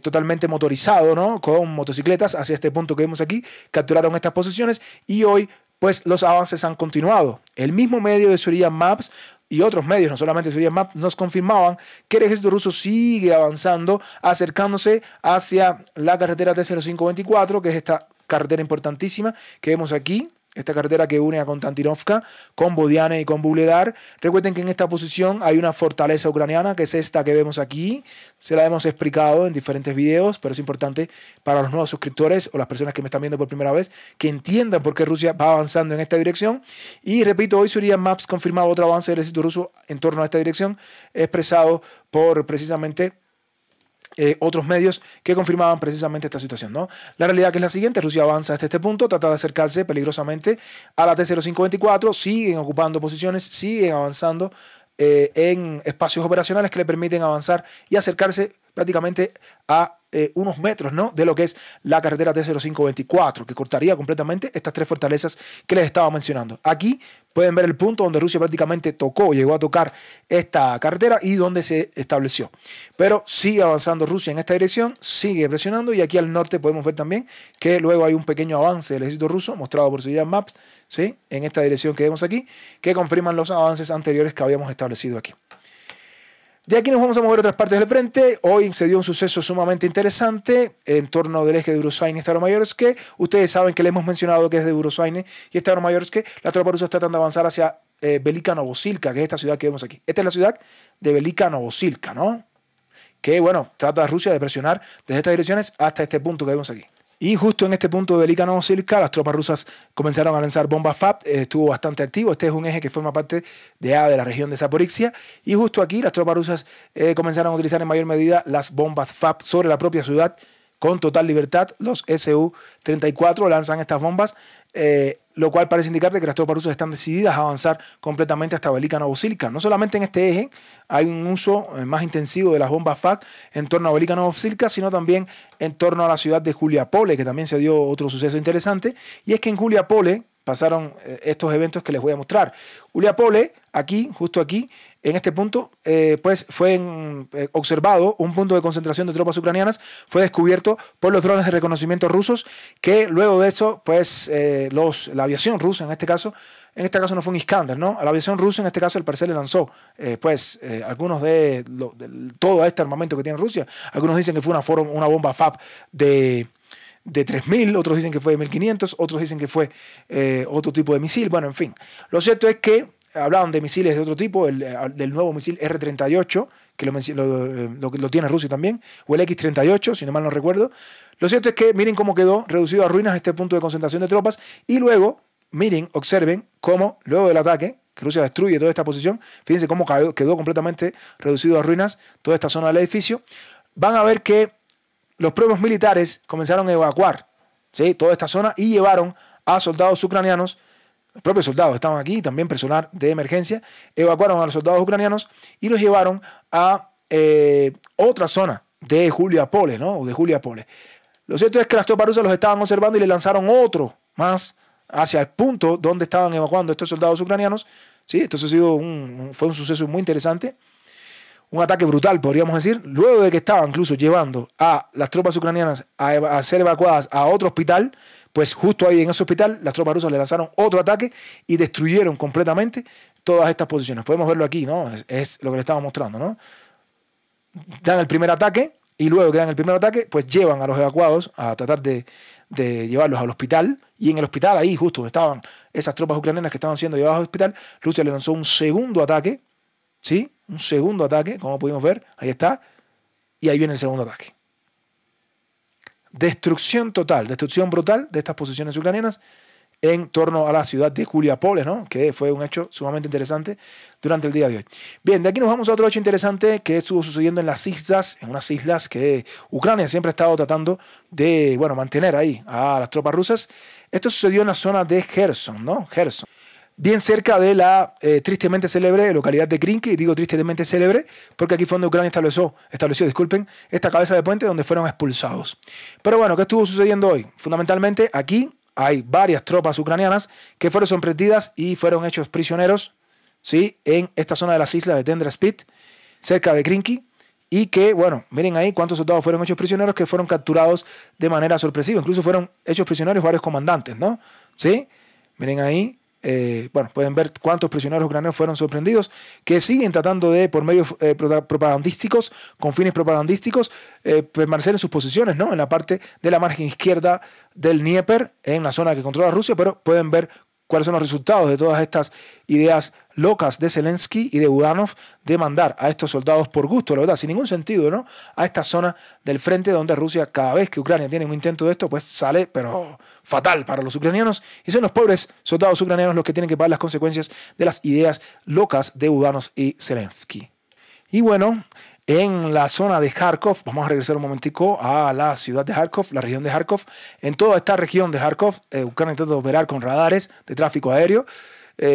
totalmente motorizado, ¿no?, con motocicletas hacia este punto que vemos aquí. Capturaron estas posiciones y hoy pues los avances han continuado. El mismo medio de Surya Maps y otros medios, no solamente Surya Maps, nos confirmaban que el ejército ruso sigue avanzando, acercándose hacia la carretera T-0524, que es esta carretera importantísima que vemos aquí. Esta carretera que une a Konstantinovka con Bodiane y con Vuhledar. Recuerden que en esta posición hay una fortaleza ucraniana, que es esta que vemos aquí. Se la hemos explicado en diferentes videos, pero es importante para los nuevos suscriptores o las personas que me están viendo por primera vez que entiendan por qué Rusia va avanzando en esta dirección. Y repito, hoy Surya Maps confirmaba otro avance del ejército ruso en torno a esta dirección, expresado por precisamente otros medios que confirmaban precisamente esta situación, ¿no? La realidad que es la siguiente: Rusia avanza hasta este punto, trata de acercarse peligrosamente a la T-0524, siguen ocupando posiciones, siguen avanzando en espacios operacionales que le permiten avanzar y acercarse prácticamente a unos metros, ¿no?, de lo que es la carretera T-0524, que cortaría completamente estas tres fortalezas que les estaba mencionando. Aquí pueden ver el punto donde Rusia prácticamente llegó a tocar esta carretera y donde se estableció. Pero sigue avanzando Rusia en esta dirección, sigue presionando, y aquí al norte podemos ver también que luego hay un pequeño avance del ejército ruso mostrado por Surya Maps, ¿sí?, en esta dirección que vemos aquí, que confirman los avances anteriores que habíamos establecido aquí. De aquí nos vamos a mover a otras partes del frente. Hoy se dio un suceso sumamente interesante en torno del eje de Urosaine y Staromayorsk. Ustedes saben que le hemos mencionado que es de Urosaine y Staromayorsk. Las tropas rusas tratan de avanzar hacia Velika Novosilka, que es esta ciudad que vemos aquí. Esta es la ciudad de Velika Novosilka, ¿no?, que, bueno, trata Rusia de presionar desde estas direcciones hasta este punto que vemos aquí. Y justo en este punto de Velika Novosilka, las tropas rusas comenzaron a lanzar bombas FAB, estuvo bastante activo. Este es un eje que forma parte de la región de Zaporizhia. Y justo aquí las tropas rusas comenzaron a utilizar en mayor medida las bombas FAB sobre la propia ciudad con total libertad. Los Su-34 lanzan estas bombas, lo cual parece indicarte que las tropas rusas están decididas a avanzar completamente hasta Velika Novosilka. No solamente en este eje hay un uso más intensivo de las bombas FAB en torno a Velika Novosilka, sino también en torno a la ciudad de Juliapole, que también se dio otro suceso interesante, y es que en Juliapole pasaron estos eventos que les voy a mostrar. Juliapole, aquí, justo aquí, en este punto, pues fue observado un punto de concentración de tropas ucranianas, fue descubierto por los drones de reconocimiento rusos, que luego de eso, pues la aviación rusa, en este caso no fue un Iskander, ¿no? A la aviación rusa, en este caso, el parecer le lanzó, algunos de todo este armamento que tiene Rusia. Algunos dicen que fue una bomba FAB de 3.000, otros dicen que fue de 1.500, otros dicen que fue otro tipo de misil. Bueno, en fin. Lo cierto es que hablaban de misiles de otro tipo, del nuevo misil R-38, que lo tiene Rusia también, o el X-38, si no mal no recuerdo. Lo cierto es que miren cómo quedó reducido a ruinas este punto de concentración de tropas, y luego, miren, observen cómo luego del ataque, que Rusia destruye toda esta posición, fíjense cómo quedó completamente reducido a ruinas toda esta zona del edificio. Van a ver que los propios militares comenzaron a evacuar, ¿sí?, toda esta zona, y llevaron a soldados ucranianos. Los propios soldados estaban aquí, también personal de emergencia, evacuaron a los soldados ucranianos y los llevaron a otra zona de Juliapole, ¿no?, o de Juliapole. Lo cierto es que las tropas rusas los estaban observando y le lanzaron otro más hacia el punto donde estaban evacuando estos soldados ucranianos. ¿Sí? Esto fue un suceso muy interesante. Un ataque brutal, podríamos decir. Luego de que estaban incluso llevando a las tropas ucranianas a ser evacuadas a otro hospital, pues justo ahí en ese hospital las tropas rusas le lanzaron otro ataque y destruyeron completamente todas estas posiciones. Podemos verlo aquí, ¿no? Es lo que le estamos mostrando, ¿no? Dan el primer ataque y luego que dan el primer ataque, pues llevan a los evacuados a tratar de llevarlos al hospital. Y en el hospital, ahí justo donde estaban esas tropas ucranianas que estaban siendo llevadas al hospital, Rusia le lanzó un segundo ataque, ¿sí? Un segundo ataque, como pudimos ver, ahí está. Y ahí viene el segundo ataque. Destrucción total, destrucción brutal de estas posiciones ucranianas en torno a la ciudad de Juliápole, ¿no? Que fue un hecho sumamente interesante durante el día de hoy. Bien, de aquí nos vamos a otro hecho interesante que estuvo sucediendo en las islas, en unas islas que Ucrania siempre ha estado tratando de, bueno, mantener ahí a las tropas rusas. Esto sucedió en la zona de Kherson, ¿no? Kherson. Bien cerca de la tristemente célebre localidad de Krinky. Digo tristemente célebre porque aquí fue donde Ucrania estableció, disculpen, esta cabeza de puente donde fueron expulsados. Pero bueno, ¿qué estuvo sucediendo hoy? Fundamentalmente aquí hay varias tropas ucranianas que fueron sorprendidas y fueron hechos prisioneros, ¿sí? En esta zona de las islas de Tendra Spit, cerca de Krinky. Y que, bueno, miren ahí cuántos soldados fueron hechos prisioneros que fueron capturados de manera sorpresiva. Incluso fueron hechos prisioneros varios comandantes, ¿no? ¿Sí? Miren ahí. Bueno, pueden ver cuántos prisioneros ucranianos fueron sorprendidos, que siguen tratando de, por medios propagandísticos, con fines propagandísticos, permanecer en sus posiciones, ¿no? En la parte de la margen izquierda del Dnieper, en la zona que controla Rusia, pero pueden ver cuáles son los resultados de todas estas ideas locas de Zelensky y de Budanov de mandar a estos soldados por gusto, la verdad, sin ningún sentido, ¿no? A esta zona del frente donde Rusia, cada vez que Ucrania tiene un intento de esto, pues sale, pero fatal para los ucranianos. Y son los pobres soldados ucranianos los que tienen que pagar las consecuencias de las ideas locas de Budanov y Zelensky. Y bueno, en la zona de Kharkov, vamos a regresar un momentico a la ciudad de Kharkov, la región de Kharkov. En toda esta región de Kharkov, Ucrania intenta operar con radares de tráfico aéreo,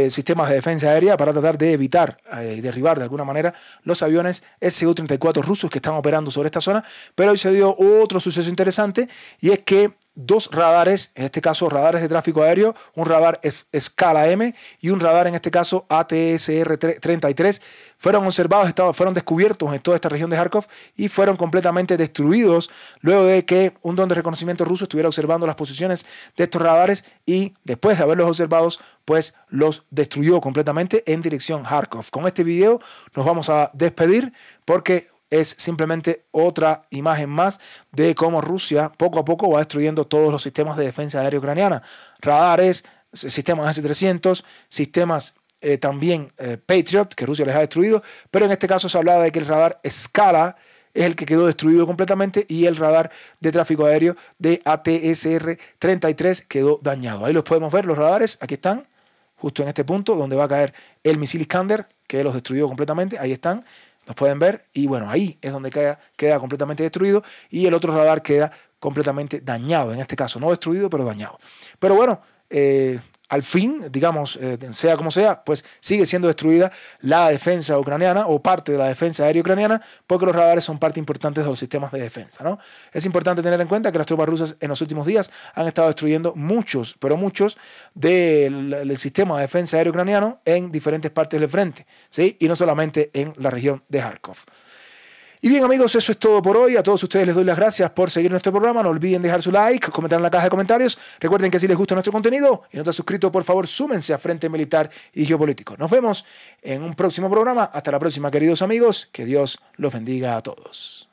sistemas de defensa aérea para tratar de evitar y derribar de alguna manera los aviones Su-34 rusos que están operando sobre esta zona. Pero hoy se dio otro suceso interesante y es que dos radares, en este caso radares de tráfico aéreo, un radar escala M y un radar en este caso ATSR-33, fueron observados, fueron descubiertos en toda esta región de Kharkov y fueron completamente destruidos luego de que un dron de reconocimiento ruso estuviera observando las posiciones de estos radares y después de haberlos observados, pues los destruyó completamente en dirección Kharkov. Con este video nos vamos a despedir porque es simplemente otra imagen más de cómo Rusia poco a poco va destruyendo todos los sistemas de defensa aérea ucraniana. Radares, sistemas S-300, sistemas también Patriot, que Rusia les ha destruido, pero en este caso se hablaba de que el radar Scala es el que quedó destruido completamente y el radar de tráfico aéreo de ATSR-33 quedó dañado. Ahí los podemos ver, los radares, aquí están, justo en este punto donde va a caer el misil Iskander, que los destruyó completamente, ahí están. Los pueden ver y bueno, ahí es donde queda completamente destruido y el otro radar queda completamente dañado, en este caso no destruido pero dañado. Pero bueno, al fin, digamos, sea como sea, pues sigue siendo destruida la defensa ucraniana o parte de la defensa aérea ucraniana porque los radares son parte importante de los sistemas de defensa, ¿no? Es importante tener en cuenta que las tropas rusas en los últimos días han estado destruyendo muchos, pero muchos del sistema de defensa aérea ucraniano en diferentes partes del frente, ¿sí? Y no solamente en la región de Kharkov. Y bien amigos, eso es todo por hoy. A todos ustedes les doy las gracias por seguir nuestro programa. No olviden dejar su like, comentar en la caja de comentarios. Recuerden que si les gusta nuestro contenido y no te has suscrito, por favor, súmense a Frente Militar y Geopolítico. Nos vemos en un próximo programa. Hasta la próxima, queridos amigos. Que Dios los bendiga a todos.